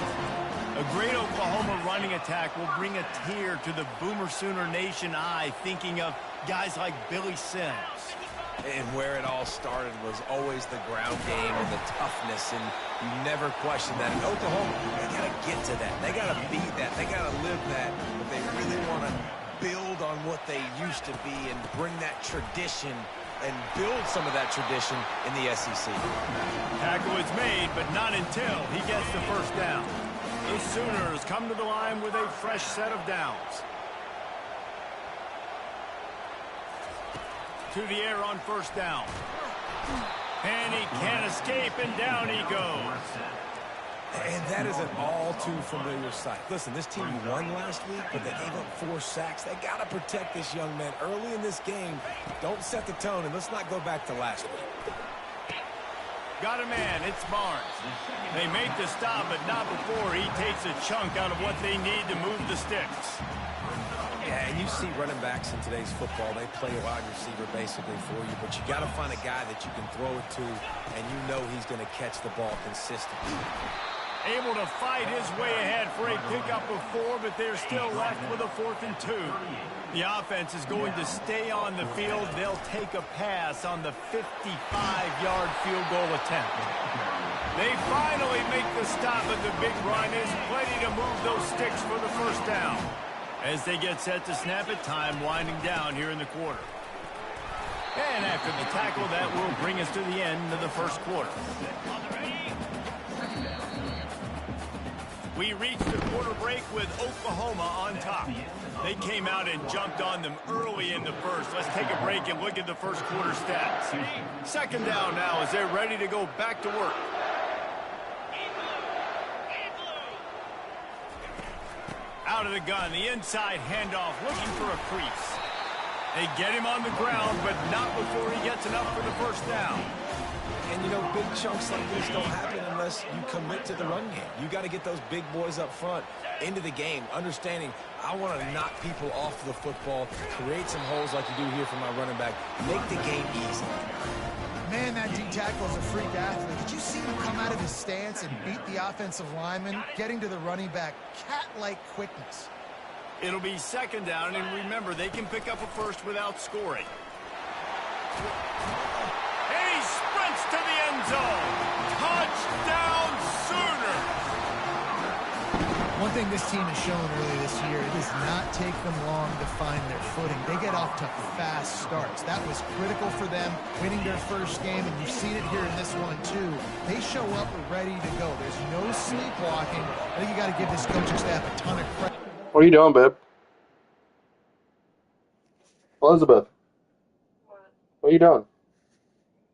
A great Oklahoma running attack will bring a tear to the Boomer Sooner Nation eye, thinking of guys like Billy Sims. And where it all started was always the ground game and the toughness, and you never question that. In Oklahoma, they got to get to that. They got to be that. They got to live that. But they really want to build on what they used to be and bring that tradition and build some of that tradition in the SEC. Tackle is made, but not until he gets the first down. The Sooners come to the line with a fresh set of downs. To the air on first down. And he can't escape, and down he goes. And that is an all-too-familiar sight. Listen, this team won last week, but they gave up 4 sacks. They got to protect this young man early in this game. Don't set the tone, and let's not go back to last week. Got a man, it's Barnes. They make the stop, but not before he takes a chunk out of what they need to move the sticks. Yeah, and you see running backs in today's football, they play a wide receiver basically for you, but you got to find a guy that you can throw it to, and you know he's going to catch the ball consistently. Able to fight his way ahead for a pickup of 4, but they're still left with a 4th and 2. The offense is going to stay on the field. They'll take a pass on the 55-yard field goal attempt. They finally make the stop, but the big run is plenty to move those sticks for the first down. As they get set to snap it, time winding down here in the quarter. And after the tackle, that will bring us to the end of the first quarter. We reached the quarter break with Oklahoma on top. They came out and jumped on them early in the first. Let's take a break and look at the first quarter stats. 2nd down now as they're ready to go back to work. Out of the gun, the inside handoff, looking for a crease. They get him on the ground, but not before he gets enough for the first down. And, you know, big chunks like this don't happen unless you commit to the run game. You got to get those big boys up front into the game, understanding I want to knock people off the football, create some holes like you do here for my running back, make the game easy. Man, that D-tackle is a freak athlete. Did you see him come out of his stance and beat the offensive lineman, getting to the running back? Cat-like quickness. It'll be 2nd down, and remember, they can pick up a first without scoring. He sprints to the end zone. Touchdown, Sooners! One thing this team has shown early this year, it does not take them long to find their footing. They get off to fast starts. That was critical for them, winning their first game, and you've seen it here in this one, too. They show up ready to go. There's no sleepwalking. I think you got to give this coaching staff a ton of credit. What are you doing, babe? Elizabeth, what are you doing?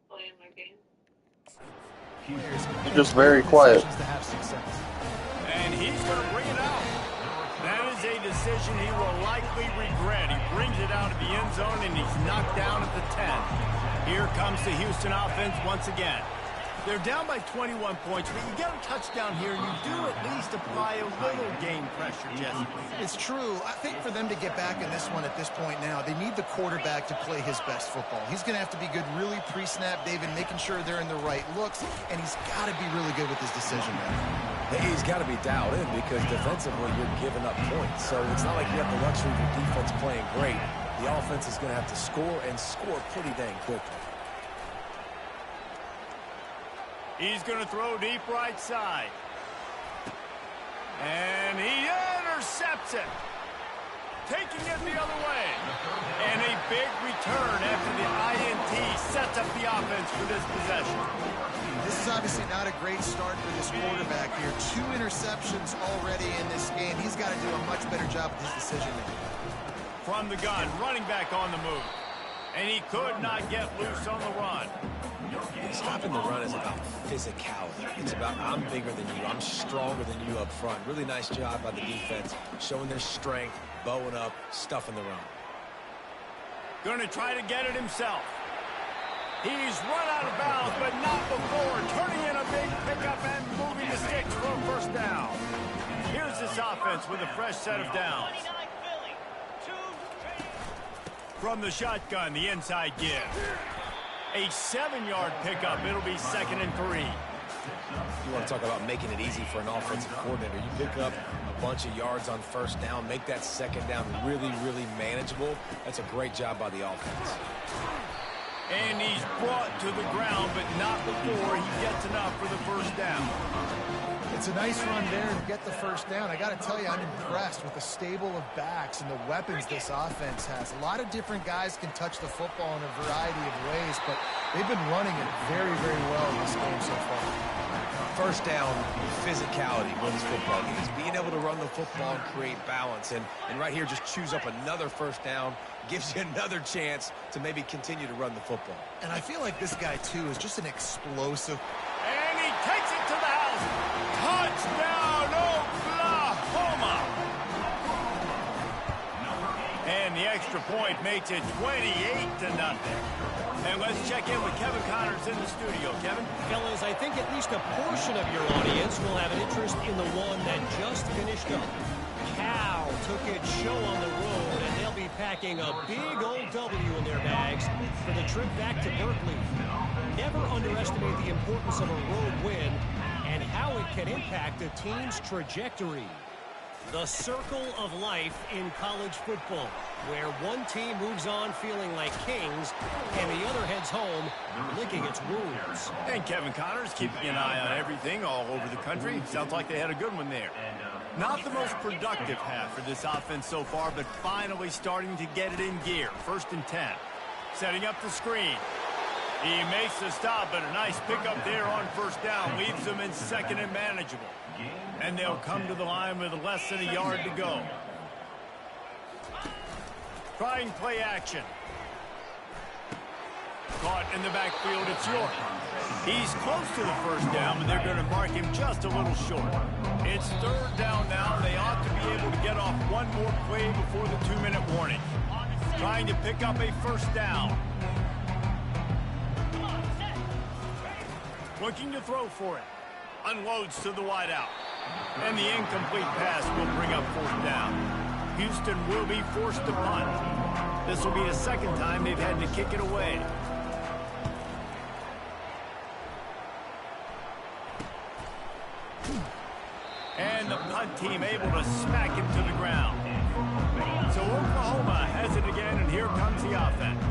Playing my game. You're just very quiet. To have success. And he's going to bring it out. That is a decision he will likely regret. He brings it out of the end zone, and he's knocked down at the 10. Here comes the Houston offense once again. They're down by 21 points, but you get a touchdown here, you do at least apply a little game pressure, Jesse. It's true. I think for them to get back in this one at this point now, they need the quarterback to play his best football. He's going to have to be good really pre-snap, David, making sure they're in the right looks, and he's got to be really good with his decision making. He's got to be dialed in because defensively you're giving up points. So it's not like you have the luxury of your defense playing great. The offense is going to have to score and score pretty dang quickly. He's going to throw deep right side. And he intercepts it. Taking it the other way. And a big return after the INT sets up the offense for this possession. This is obviously not a great start for this quarterback here. 2 interceptions already in this game. He's got to do a much better job with his decision-making. From the gun, running back on the move. And he could not get loose on the run. Stopping the run is about physicality. It's about I'm bigger than you. I'm stronger than you up front. Really nice job by the defense, showing their strength, bowing up, stuffing the run. Going to try to get it himself. He's run out of bounds, but not before. Turning in a big pickup and moving the sticks for a first down. Here's this offense with a fresh set of downs. From the shotgun, the inside give. A 7-yard pickup. It'll be 2nd and 3. You want to talk about making it easy for an offensive coordinator. You pick up a bunch of yards on first down, make that second down really, really manageable. That's a great job by the offense. And he's brought to the ground, but not before he gets enough for the first down. It's a nice run there to get the first down. I got to tell you, I'm impressed with the stable of backs and the weapons this offense has. A lot of different guys can touch the football in a variety of ways, but they've been running it very, very well in this game so far. First down, physicality wins football games. Being able to run the football and create balance. And right here, just choose up another first down, gives you another chance to maybe continue to run the football. And I feel like this guy, too, is just an explosive. And he takes it to the house. Touchdown, Oklahoma! And the extra point makes it 28-0. And let's check in with Kevin Connors in the studio. Kevin? Fellas, I think at least a portion of your audience will have an interest in the one that just finished up. Cal took its show on the road, and they'll be packing a big old W in their bags for the trip back to Berkeley. Never underestimate the importance of a road win and how it can impact a team's trajectory. The circle of life in college football, where one team moves on feeling like kings and the other heads home licking its wounds. And Kevin Connors keeping an eye on everything all over the country. Sounds like they had a good one there. Not the most productive half for this offense so far, but finally starting to get it in gear. 1st and 10. Setting up the screen. He makes the stop, but a nice pickup there on first down. Leaves them in 2nd and manageable. And they'll come to the line with less than a yard to go. Trying play action. Caught in the backfield, it's York. He's close to the first down, but they're going to mark him just a little short. It's 3rd down now. They ought to be able to get off one more play before the 2-minute warning. Trying to pick up a first down. Looking to throw for it. Unloads to the wideout. And the incomplete pass will bring up 4th down. Houston will be forced to punt. This will be the 2nd time they've had to kick it away. And the punt team able to smack him to the ground. So Oklahoma has it again, and here comes the offense.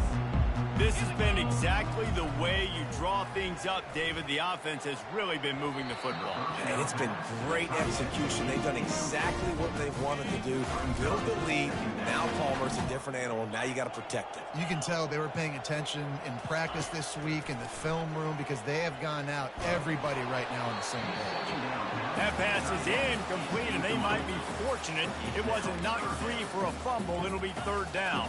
This has been exactly the way you draw things up, David. The offense has really been moving the football. And it's been great execution. They've done exactly what they've wanted to do. Build the lead. Now Palmer's a different animal. Now you got to protect it. You can tell they were paying attention in practice this week in the film room because they have gone out, everybody right now on the same page. That pass is incomplete, and they might be fortunate it wasn't knocked free for a fumble. It'll be 3rd down.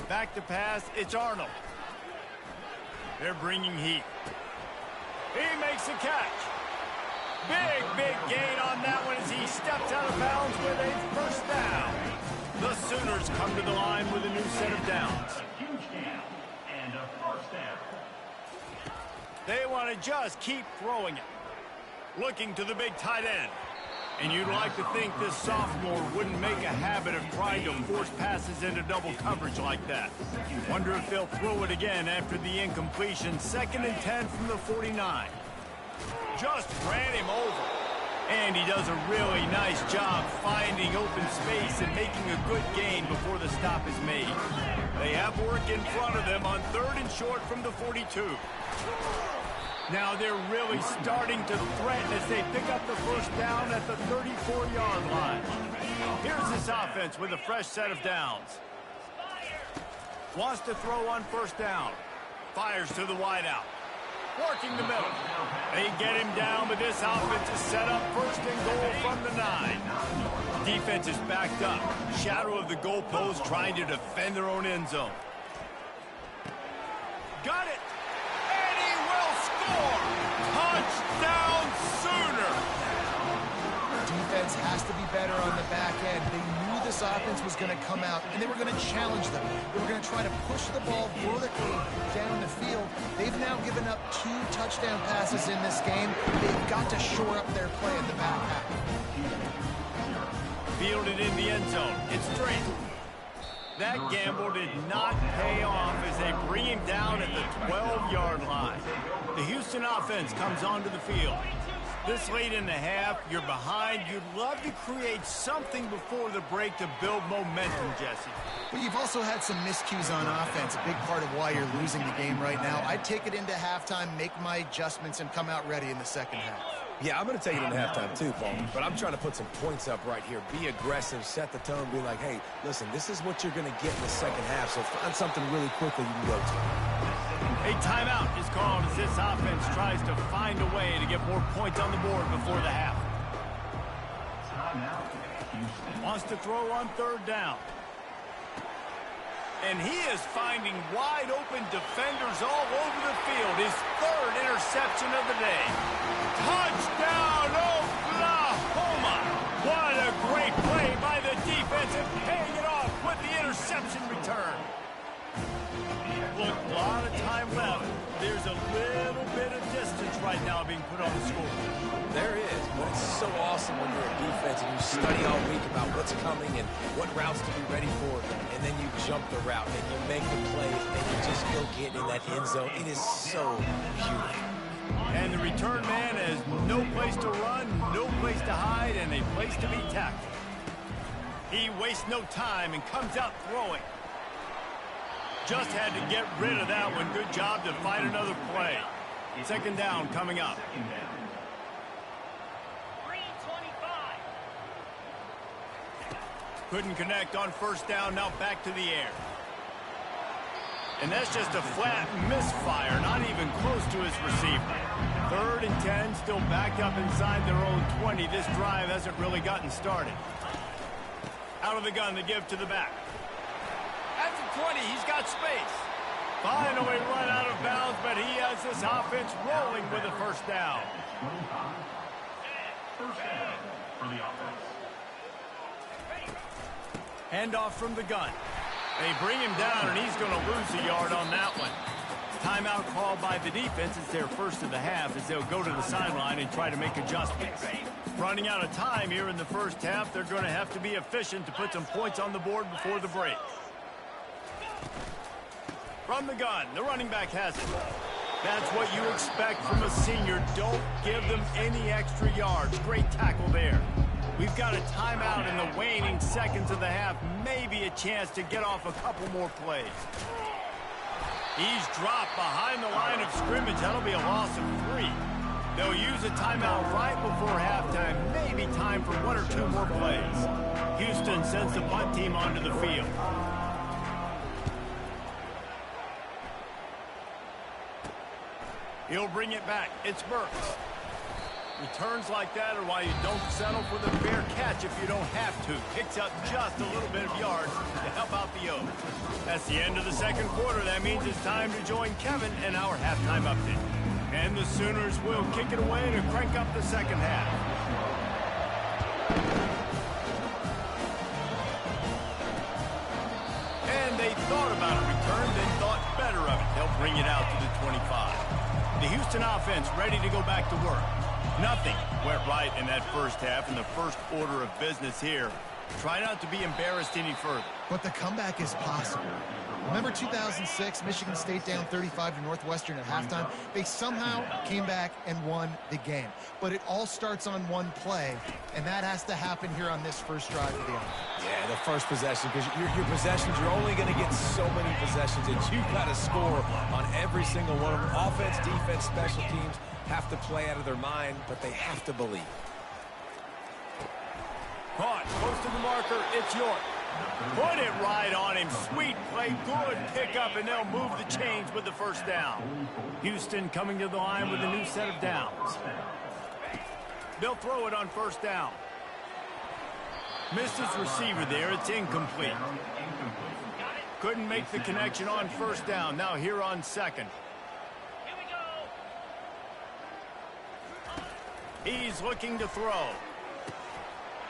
Back to pass, it's Arnold. They're bringing heat. He makes a catch. Big gain on that one as he steps out of bounds with a first down. The Sooners come to the line with a new set of downs. And a first down. They want to just keep throwing it. Looking to the big tight end. And you'd like to think this sophomore wouldn't make a habit of trying to force passes into double coverage like that. Wonder if they'll throw it again after the incompletion. 2nd and 10 from the 49. Just ran him over. And he does a really nice job finding open space and making a good gain before the stop is made. They have work in front of them on 3rd and short from the 42. Now they're really starting to threaten as they pick up the first down at the 34-yard line. Here's this offense with a fresh set of downs. Wants to throw on 1st down. Fires to the wideout. Working the middle. They get him down, but this offense is set up 1st and goal from the 9. Defense is backed up. Shadow of the goalpost trying to defend their own end zone. Got it. And he will score. Touchdown Sooner. Defense has to be better on the back end. They knew this offense was going to come out, and they were going to challenge them. They were going to try to push the ball vertically down the field. They've now given up 2 touchdown passes in this game. They've got to shore up their play in the back half. Fielded in the end zone. It's straight. That gamble did not pay off as they bring him down at the 12-yard line. The Houston offense comes onto the field. This late in the half, you're behind. You'd love to create something before the break to build momentum, Jesse. But you've also had some miscues on offense, a big part of why you're losing the game right now. I'd take it into halftime, make my adjustments, and come out ready in the second half. Yeah, I'm going to take it into halftime too, Paul. But I'm trying to put some points up right here. Be aggressive, set the tone, be like, hey, listen, this is what you're going to get in the second half, so find something really quickly you can go to. A timeout is called as this offense tries to find a way to get more points on the board before the half. Wants to throw on 3rd down. And he is finding wide open defenders all over the field. His 3rd interception of the day. Touchdown, Oklahoma! What a great play by the defense and paying it off with the interception return. Look, a lot of time left. There's a little bit of distance right now being put on the scoreboard. There is, but it's so awesome when you're a defense and you study all week about what's coming and what routes to be ready for, and then you jump the route and you make the play and you just go get in that end zone. It is so beautiful. And the return man has no place to run, no place to hide, and a place to be tackled. He wastes no time and comes out throwing. Just had to get rid of that one. Good job to find another play. 2nd down coming up. Couldn't connect on 1st down. Now back to the air. And that's just a flat misfire, not even close to his receiver. 3rd and 10, still backed up inside their own 20. This drive hasn't really gotten started. Out of the gun, the give to the back. At the 20, he's got space. Finally run out of bounds, but he has this offense rolling with a 1st down. First down for the offense. Handoff from the gun. They bring him down, and he's going to lose a yard on that one. Timeout called by the defense. It's their 1st of the half as they'll go to the sideline and try to make adjustments. Running out of time here in the 1st half, they're going to have to be efficient to put some points on the board before the break. From the gun, the running back has it. That's what you expect from a senior. Don't give them any extra yards. Great tackle there. We've got a timeout in the waning seconds of the half. Maybe a chance to get off a couple more plays. He's dropped behind the line of scrimmage. That'll be a loss of 3. They'll use a timeout right before halftime. Maybe time for 1 or 2 more plays. Houston sends the punt team onto the field. He'll bring it back. It's Burks. Returns like that are why you don't settle for the fair catch if you don't have to. Picks up just a little bit of yards to help out the Oaks. That's the end of the 2nd quarter. That means it's time to join Kevin in our halftime update. And the Sooners will kick it away to crank up the 2nd half. And they thought about a return, then thought better of it. They'll bring it out to the 25. The Houston offense ready to go back to work. Nothing went right in that 1st half, and the first order of business here. Try not to be embarrassed any further. But the comeback is possible. Remember 2006, Michigan State down 35 to Northwestern at halftime? They somehow came back and won the game. But it all starts on one play, and that has to happen here on this first drive of the offense. Yeah, the first possession, because your possessions, you're only going to get so many possessions, and you've got to score on every single one of them. Offense, defense, special teams have to play out of their mind, but they have to believe. Caught, close to the marker, it's York. Put it right on him. Sweet play, good pickup, and they'll move the chains with the first down. Houston coming to the line with a new set of downs. They'll throw it on first down. Misses receiver there. It's incomplete. Couldn't make the connection on first down. Now here on second. He's looking to throw.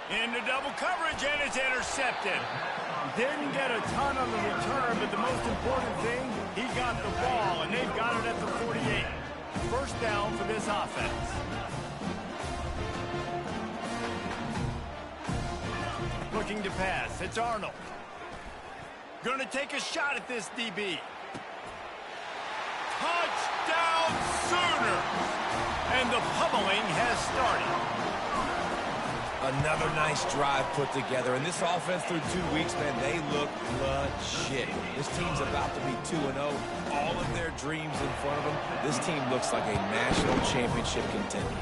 Into double coverage, and it's intercepted. Didn't get a ton on the return, but the most important thing, he got the ball, and they've got it at the 48. First down for this offense. Looking to pass. It's Arnold. Going to take a shot at this DB. Touchdown Sooners! And the pummeling has started. Another nice drive put together. And this offense through 2 weeks, man, they look legit. This team's about to be 2-0. All of their dreams in front of them. This team looks like a national championship contender.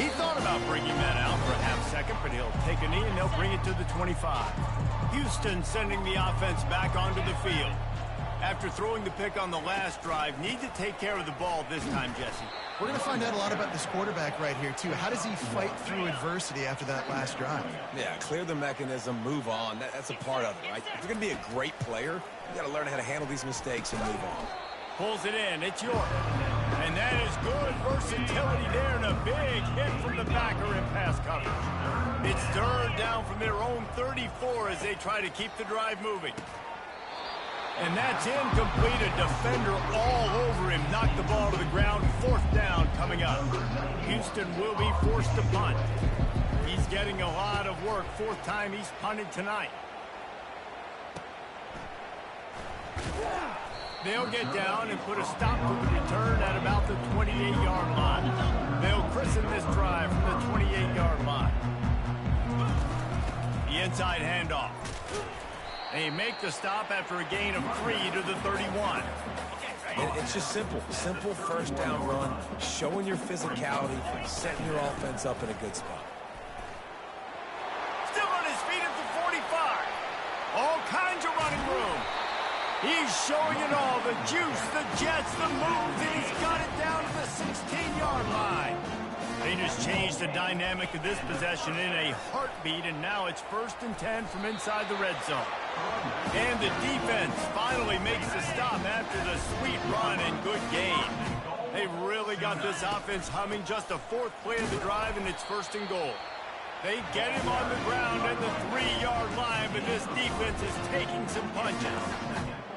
He thought about bringing that out for a half second, but he'll take a knee and they'll bring it to the 25. Houston sending the offense back onto the field. After throwing the pick on the last drive, need to take care of the ball this time, Jesse. We're going to find out a lot about this quarterback right here, too. How does he fight through adversity after that last drive? Yeah, clear the mechanism, move on. That's a part of it, right? If you're going to be a great player, you got to learn how to handle these mistakes and move on. Pulls it in. It's York. And that is good versatility there, and a big hit from the backer in pass coverage. It's third down from their own 34 as they try to keep the drive moving. And that's incomplete. A defender all over him. Knocked the ball to the ground. Fourth down coming up. Houston will be forced to punt. He's getting a lot of work. Fourth time he's punted tonight. They'll get down and put a stop to the return at about the 28-yard line. They'll christen this drive from the 28-yard line. The inside handoff. They make the stop after a gain of 3 to the 31. It's just simple. Simple first down run, showing your physicality, setting your offense up in a good spot. Still on his feet at the 45. All kinds of running room. He's showing it all. The juice, the jets, the moves, and he's got it down to the 16-yard line. They just changed the dynamic of this possession in a heartbeat, and now it's 1st and 10 from inside the red zone. And the defense finally makes the stop after the sweet run and good gain. They've really got this offense humming. Just a 4th play of the drive, and it's 1st and goal. They get him on the ground at the 3-yard line, but this defense is taking some punches.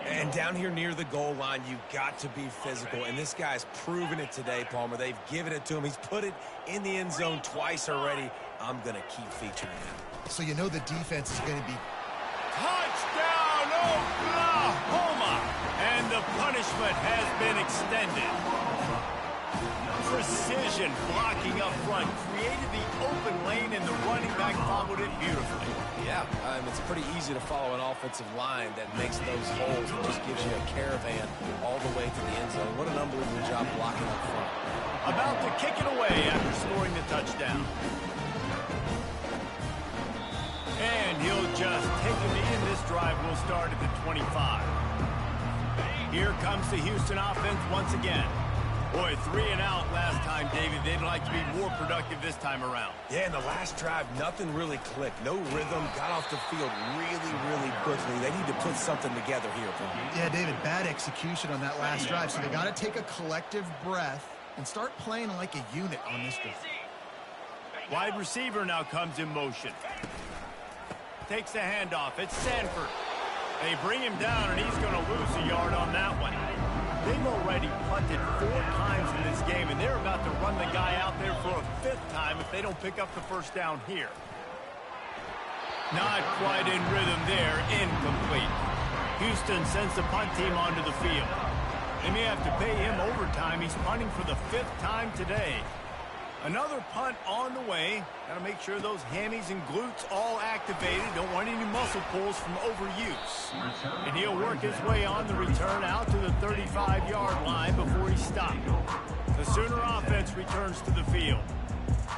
And down here near the goal line, you've got to be physical. And this guy's proven it today, Palmer. They've given it to him. He's put it in the end zone twice already. I'm going to keep featuring him. So you know the defense is going to be... Touchdown, Oklahoma! And the punishment has been extended. Precision blocking up front. Created the open lane, and the running back followed it beautifully. Yeah, it's pretty easy to follow an offensive line that makes those holes and just gives you a caravan all the way to the end zone. What an unbelievable job blocking up front. About to kick it away after scoring the touchdown. And he'll just take a knee, and this drive will start at the 25. Here comes the Houston offense once again. Boy, 3 and out last time, David. They'd like to be more productive this time around. Yeah, in the last drive, nothing really clicked. No rhythm, got off the field really quickly. They need to put something together here. Yeah, David, bad execution on that last drive. So they got to take a collective breath and start playing like a unit on this drive. Wide receiver now comes in motion. Takes the handoff. It's Sanford. They bring him down, and he's going to lose a yard on that one. They've already punted 4 times in this game, and they're about to run the guy out there for a 5th time if they don't pick up the first down here. Not quite in rhythm there. Incomplete. Houston sends the punt team onto the field. They may have to pay him overtime. He's punting for the 5th time today. Another punt on the way. Got to make sure those hammies and glutes all activated. Don't want any muscle pulls from overuse. And he'll work his way on the return out to the 35-yard line before he stopped. The Sooner offense returns to the field.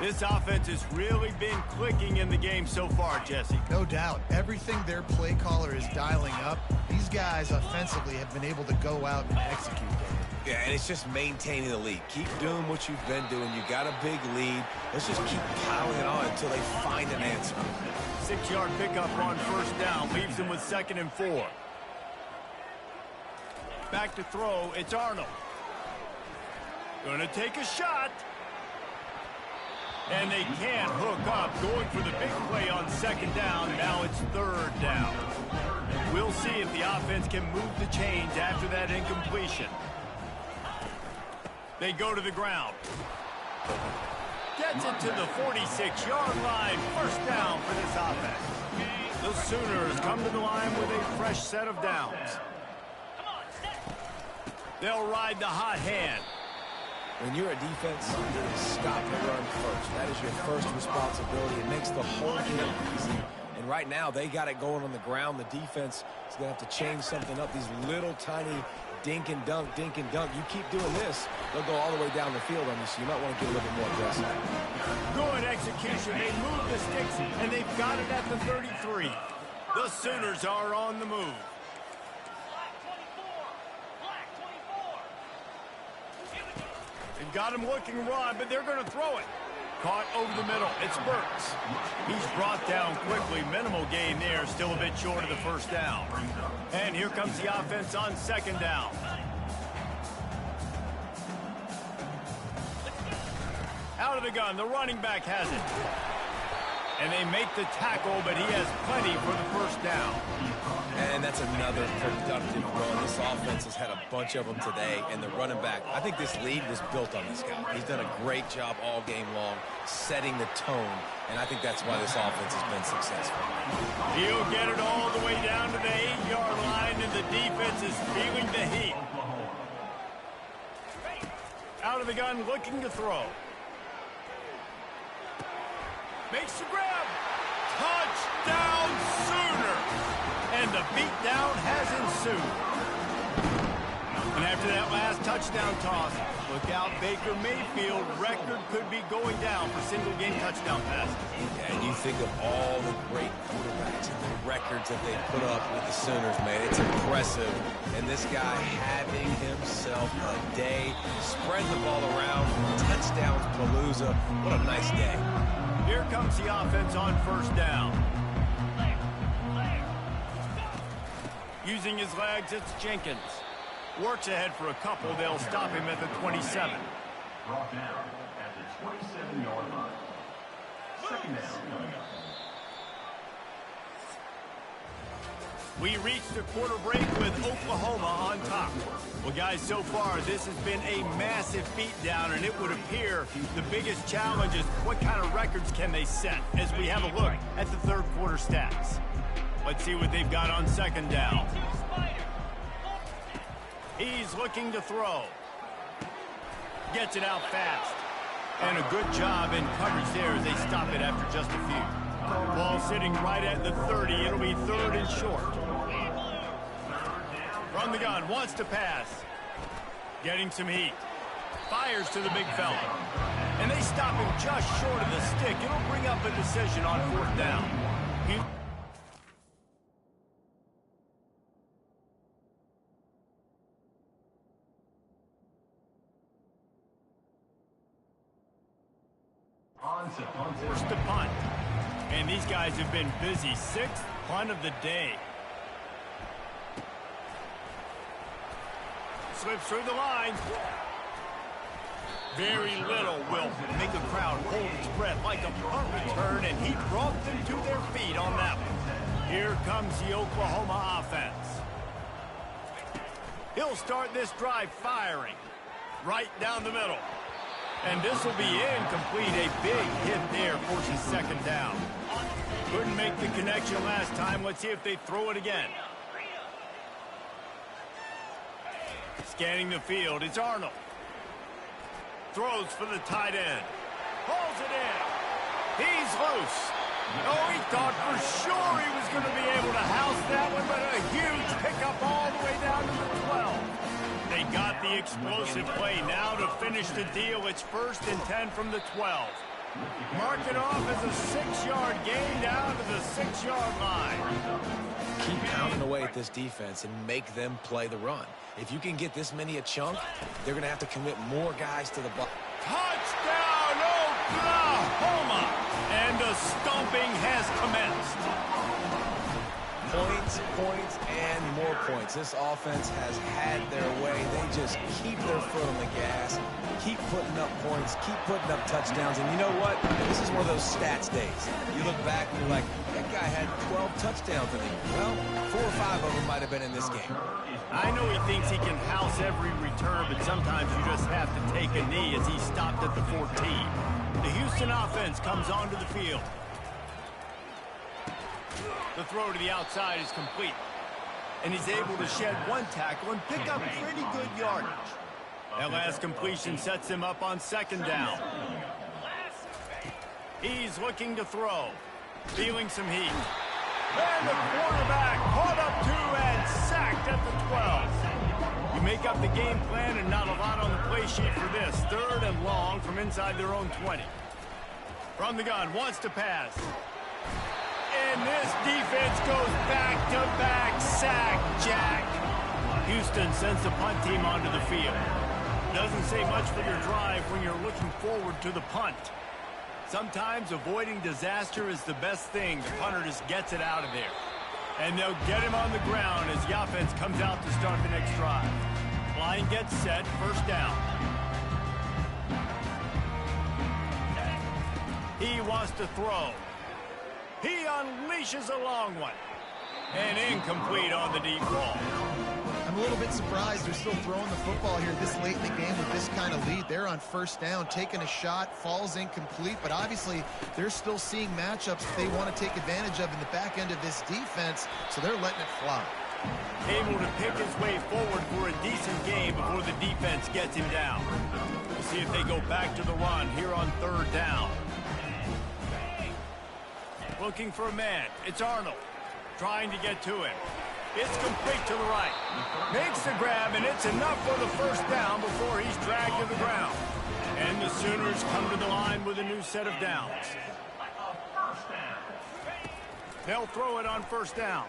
This offense has really been clicking in the game so far, Jesse. No doubt. Everything their play caller is dialing up, these guys offensively have been able to go out and execute. Yeah, and it's just maintaining the lead. Keep doing what you've been doing. You got a big lead. Let's just keep piling it on until they find an answer. 6-yard pickup on 1st down. Leaves them with 2nd and 4. Back to throw. It's Arnold. Gonna take a shot. And they can't hook up. Going for the big play on 2nd down. Now it's 3rd down. We'll see if the offense can move the chains after that incompletion. They go to the ground. Gets it to the 46-yard line. 1st down for this offense. The Sooners come to the line with a fresh set of downs. They'll ride the hot hand. When you're a defense, you're going to stop the run first. That is your first responsibility. It makes the whole game easy. And right now, they got it going on the ground. The defense is going to have to change something up. These little tiny dink and dunk, dink and dunk. You keep doing this, they'll go all the way down the field on you, so you might want to get a little bit more aggressive. Good execution. They move the sticks, and they've got it at the 33. The Sooners are on the move. They've got him looking run, but they're going to throw it. Caught over the middle. It's Burks. He's brought down quickly. Minimal gain there. Still a bit short of the 1st down. And here comes the offense on 2nd down. Out of the gun. The running back has it. And they make the tackle, but he has plenty for the 1st down. And that's another productive run. This offense has had a bunch of them today, and the running back, I think this lead was built on this guy. He's done a great job all game long, setting the tone, and I think that's why this offense has been successful. He'll get it all the way down to the 8-yard line, and the defense is feeling the heat. Out of the gun, looking to throw. Makes the grab. Touchdown, Sooner. And the beatdown has ensued. And after that last touchdown toss, look out, Baker Mayfield. Record could be going down for single-game touchdown passes. Yeah, and you think of all the great quarterbacks and the records that they put up with the Sooners, man. It's impressive. And this guy having himself a day, spread the ball around, touchdowns palooza. What a nice day. Here comes the offense on 1st down. Using his legs, it's Jenkins. Works ahead for a couple. They'll stop him at the 27. Brought down at the 27-yard line. 2nd down coming up. We reached the quarter break with Oklahoma on top. Well, guys, so far this has been a massive beatdown, and it would appear the biggest challenge is what kind of records can they set as we have a look at the 3rd quarter stats. Let's see what they've got on 2nd down. He's looking to throw. Gets it out fast. And a good job in coverage there as they stop it after just a few. Ball sitting right at the 30. It'll be 3rd and short. From the gun, wants to pass. Getting some heat. Fires to the big fella. And they stop him just short of the stick. It'll bring up a decision on 4th down. Forced to punt. And these guys have been busy. 6th punt of the day. Slips through the line. Very little will make a crowd hold its breath like a punt return, and he brought them to their feet on that one. Here comes the Oklahoma offense. He'll start this drive firing right down the middle. And this will be incomplete. A big hit there forces second down. Couldn't make the connection last time. Let's see if they throw it again. Scanning the field, it's Arnold. Throws for the tight end. Pulls it in. He's loose. Oh, he thought for sure he was going to be able to house that one, but a huge pickup all the way down to the 12. They got the explosive play. Now to finish the deal, it's 1st and 10 from the 12. Mark it off as a 6-yard gain down to the 6-yard line. Keep pounding away at this defense and make them play the run. If you can get this many a chunk, they're going to have to commit more guys to the block. Touchdown, Oklahoma! And the stomping has commenced. Points, points, and more points. This offense has had their way. They just keep their foot on the gas, keep putting up points, keep putting up touchdowns. And you know what? This is one of those stats days. You look back and you're like, that guy had 12 touchdowns in the year. Well, 4 or 5 of them might have been in this game. I know he thinks he can house every return, but sometimes you just have to take a knee as he stopped at the 14. The Houston offense comes onto the field. The throw to the outside is complete. And he's able to shed one tackle and pick up pretty good yardage. That last completion sets him up on second down. He's looking to throw. Feeling some heat. And the quarterback caught up to and sacked at the 12. You make up the game plan and not a lot on the play sheet for this. 3rd and long from inside their own 20. From the gun, wants to pass. And this defense goes back-to-back sack, Jack. Houston sends the punt team onto the field. Doesn't say much for your drive when you're looking forward to the punt. Sometimes avoiding disaster is the best thing. The punter just gets it out of there. And they'll get him on the ground as the offense comes out to start the next drive. Line gets set, 1st down. He wants to throw. He unleashes a long one. And incomplete on the deep ball. I'm a little bit surprised they're still throwing the football here this late in the game with this kind of lead. They're on 1st down, taking a shot, falls incomplete, but obviously they're still seeing matchups that they want to take advantage of in the back end of this defense, so they're letting it fly. Able to pick his way forward for a decent game before the defense gets him down. We'll see if they go back to the run here on 3rd down. Looking for a man. It's Arnold. Trying to get to him. It's complete to the right. Makes the grab, and it's enough for the 1st down before he's dragged to the ground. And the Sooners come to the line with a new set of downs. They'll throw it on 1st down.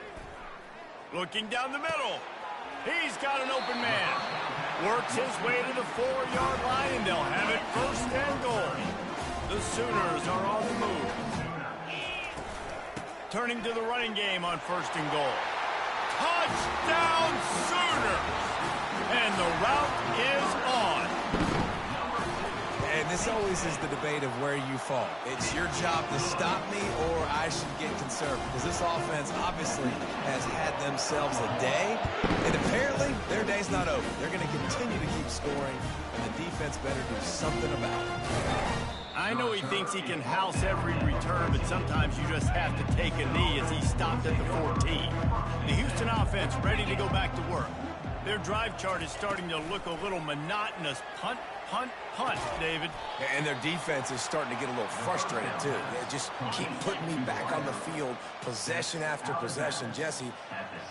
Looking down the middle. He's got an open man. Works his way to the 4-yard line, and they'll have it 1st and goal. The Sooners are on the move. Turning to the running game on 1st and goal. Touchdown Sooners! And the route is on. And this always is the debate of where you fall. It's your job to stop me or I should get conservative. Because this offense obviously has had themselves a day. And apparently their day's not over. They're going to continue to keep scoring. And the defense better do something about it. I know he thinks he can house every return, but sometimes you just have to take a knee as he stopped at the 14. The Houston offense ready to go back to work. Their drive chart is starting to look a little monotonous. Punt, punt, punt, David. And their defense is starting to get a little frustrated, too. They just keep putting me back on the field, possession after possession. Jesse,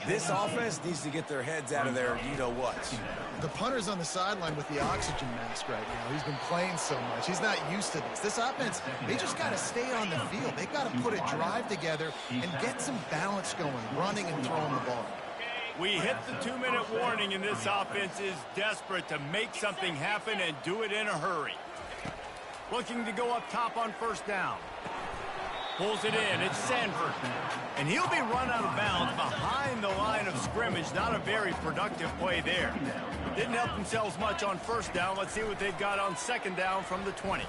this offense needs to get their heads out of their you-know-what. The punter's on the sideline with the oxygen mask right now. He's been playing so much. He's not used to this. This offense, they just got to stay on the field. They've got to put a drive together and get some balance going, running and throwing the ball. We hit the 2-minute warning, and this offense is desperate to make something happen and do it in a hurry. Looking to go up top on 1st down. Pulls it in. It's Sanford. And he'll be run out of bounds behind the line of scrimmage. Not a very productive play there. Didn't help themselves much on 1st down. Let's see what they've got on 2nd down from the 20.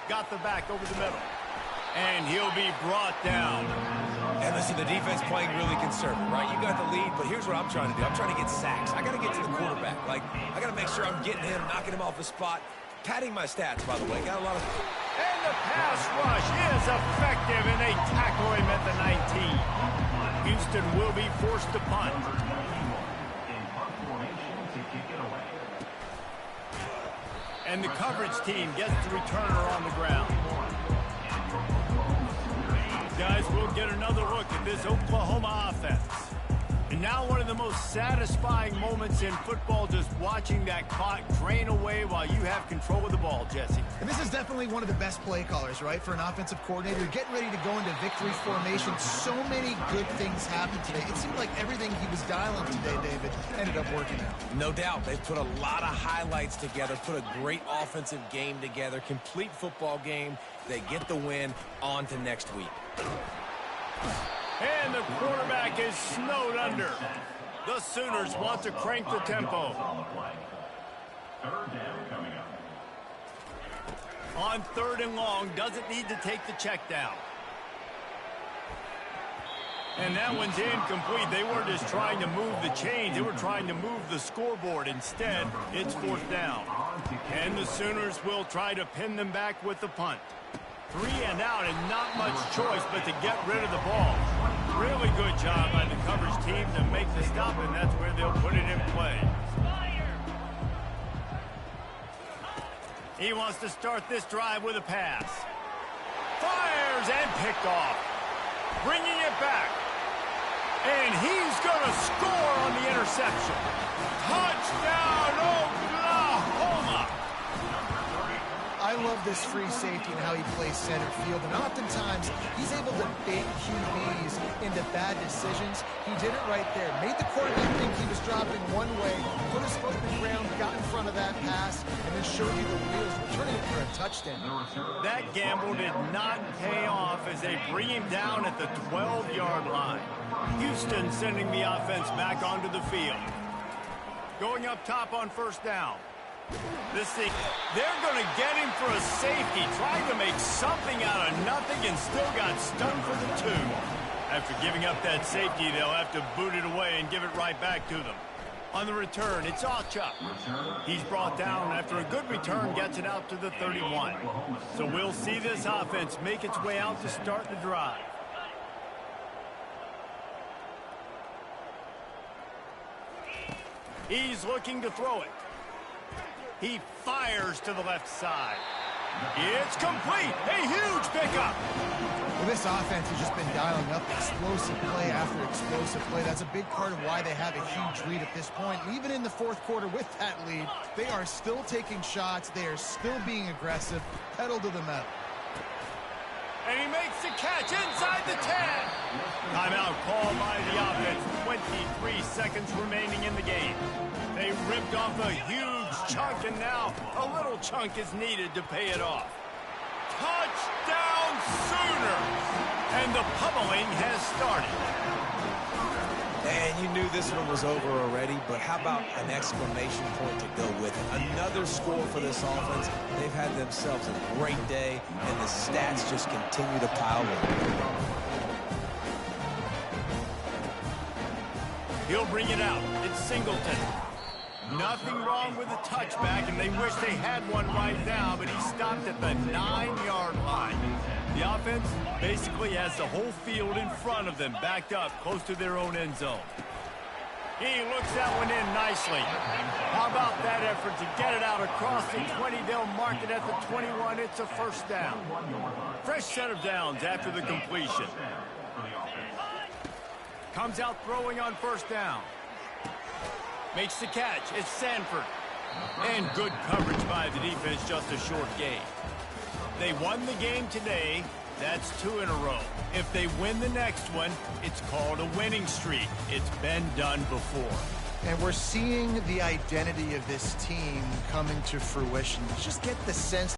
Got the back over the middle. And he'll be brought down. And listen, the defense playing really conservative, right? You got the lead, but here's what I'm trying to do. I'm trying to get sacks. I got to get to the quarterback. Like, I got to make sure I'm getting him, knocking him off the spot. padding my stats, by the way. Got a lot of... And the pass rush is effective, and they tackle him at the 19. Houston will be forced to punt. And the coverage team gets the returner on the ground. Guys, we'll get another look at this Oklahoma offense. And now one of the most satisfying moments in football, just watching that clock drain away while you have control of the ball, Jesse. And this is definitely one of the best play callers, right, for an offensive coordinator. You're getting ready to go into victory formation. So many good things happened today. It seemed like everything he was dialing today, David, ended up working out. No doubt. They've put a lot of highlights together, put a great offensive game together, complete football game. They get the win. On to next week. And the quarterback is snowed under. The Sooners want to crank the tempo. Third down coming up. On 3rd and long, doesn't need to take the check down. And that one's incomplete. They weren't just trying to move the chains. They were trying to move the scoreboard. Instead, it's 4th down. And the Sooners will try to pin them back with the punt. 3 and out, and not much choice but to get rid of the ball. Really good job by the coverage team to make the stop, and that's where they'll put it in play. He wants to start this drive with a pass. Fires and picked off. Bringing it back. And he's going to score on the interception. Touchdown, Oklahoma! I love this free safety and how he plays center field, and oftentimes he's able to bait QBs into bad decisions. He did it right there. Made the quarterback think he was dropping one way, put his foot in the ground, got in front of that pass, and then showed you the wheels, returning it for a touchdown. That gamble did not pay off as they bring him down at the 12-yard line. Houston sending the offense back onto the field. Going up top on 1st down. This thing, they're going to get him for a safety, trying to make something out of nothing, and still got stunned for the 2. After giving up that safety, they'll have to boot it away and give it right back to them. On the return, it's Achuk. He's brought down after a good return, gets it out to the 31. So we'll see this offense make its way out to start the drive. He's looking to throw it. He fires to the left side. It's complete. A huge pickup. Well, this offense has just been dialing up explosive play after explosive play. That's a big part of why they have a huge lead at this point. Even in the 4th quarter with that lead, they are still taking shots. They are still being aggressive. Pedal to the metal. And he makes the catch inside the 10. Timeout called by the offense. 23 seconds remaining in the game. They ripped off a huge chunk, and now a little chunk is needed to pay it off. Touchdown Sooners! And the pummeling has started. And you knew this one was over already, but how about an exclamation point to go with it? Another score for this offense. They've had themselves a great day, and the stats just continue to pile in. He'll bring it out. It's Singleton. Nothing wrong with the touchback, and they wish they had one right now, but he stopped at the 9-yard line. The offense basically has the whole field in front of them, backed up close to their own end zone. He looks that one in nicely. How about that effort to get it out across the 20? They'll mark it at the 21. It's a 1st down. Fresh set of downs after the completion. Comes out throwing on 1st down. Makes the catch. It's Sanford. And good coverage by the defense, just a short gain. They won the game today. That's 2 in a row. If they win the next one, it's called a winning streak. It's been done before. And we're seeing the identity of this team coming to fruition. You just get the sense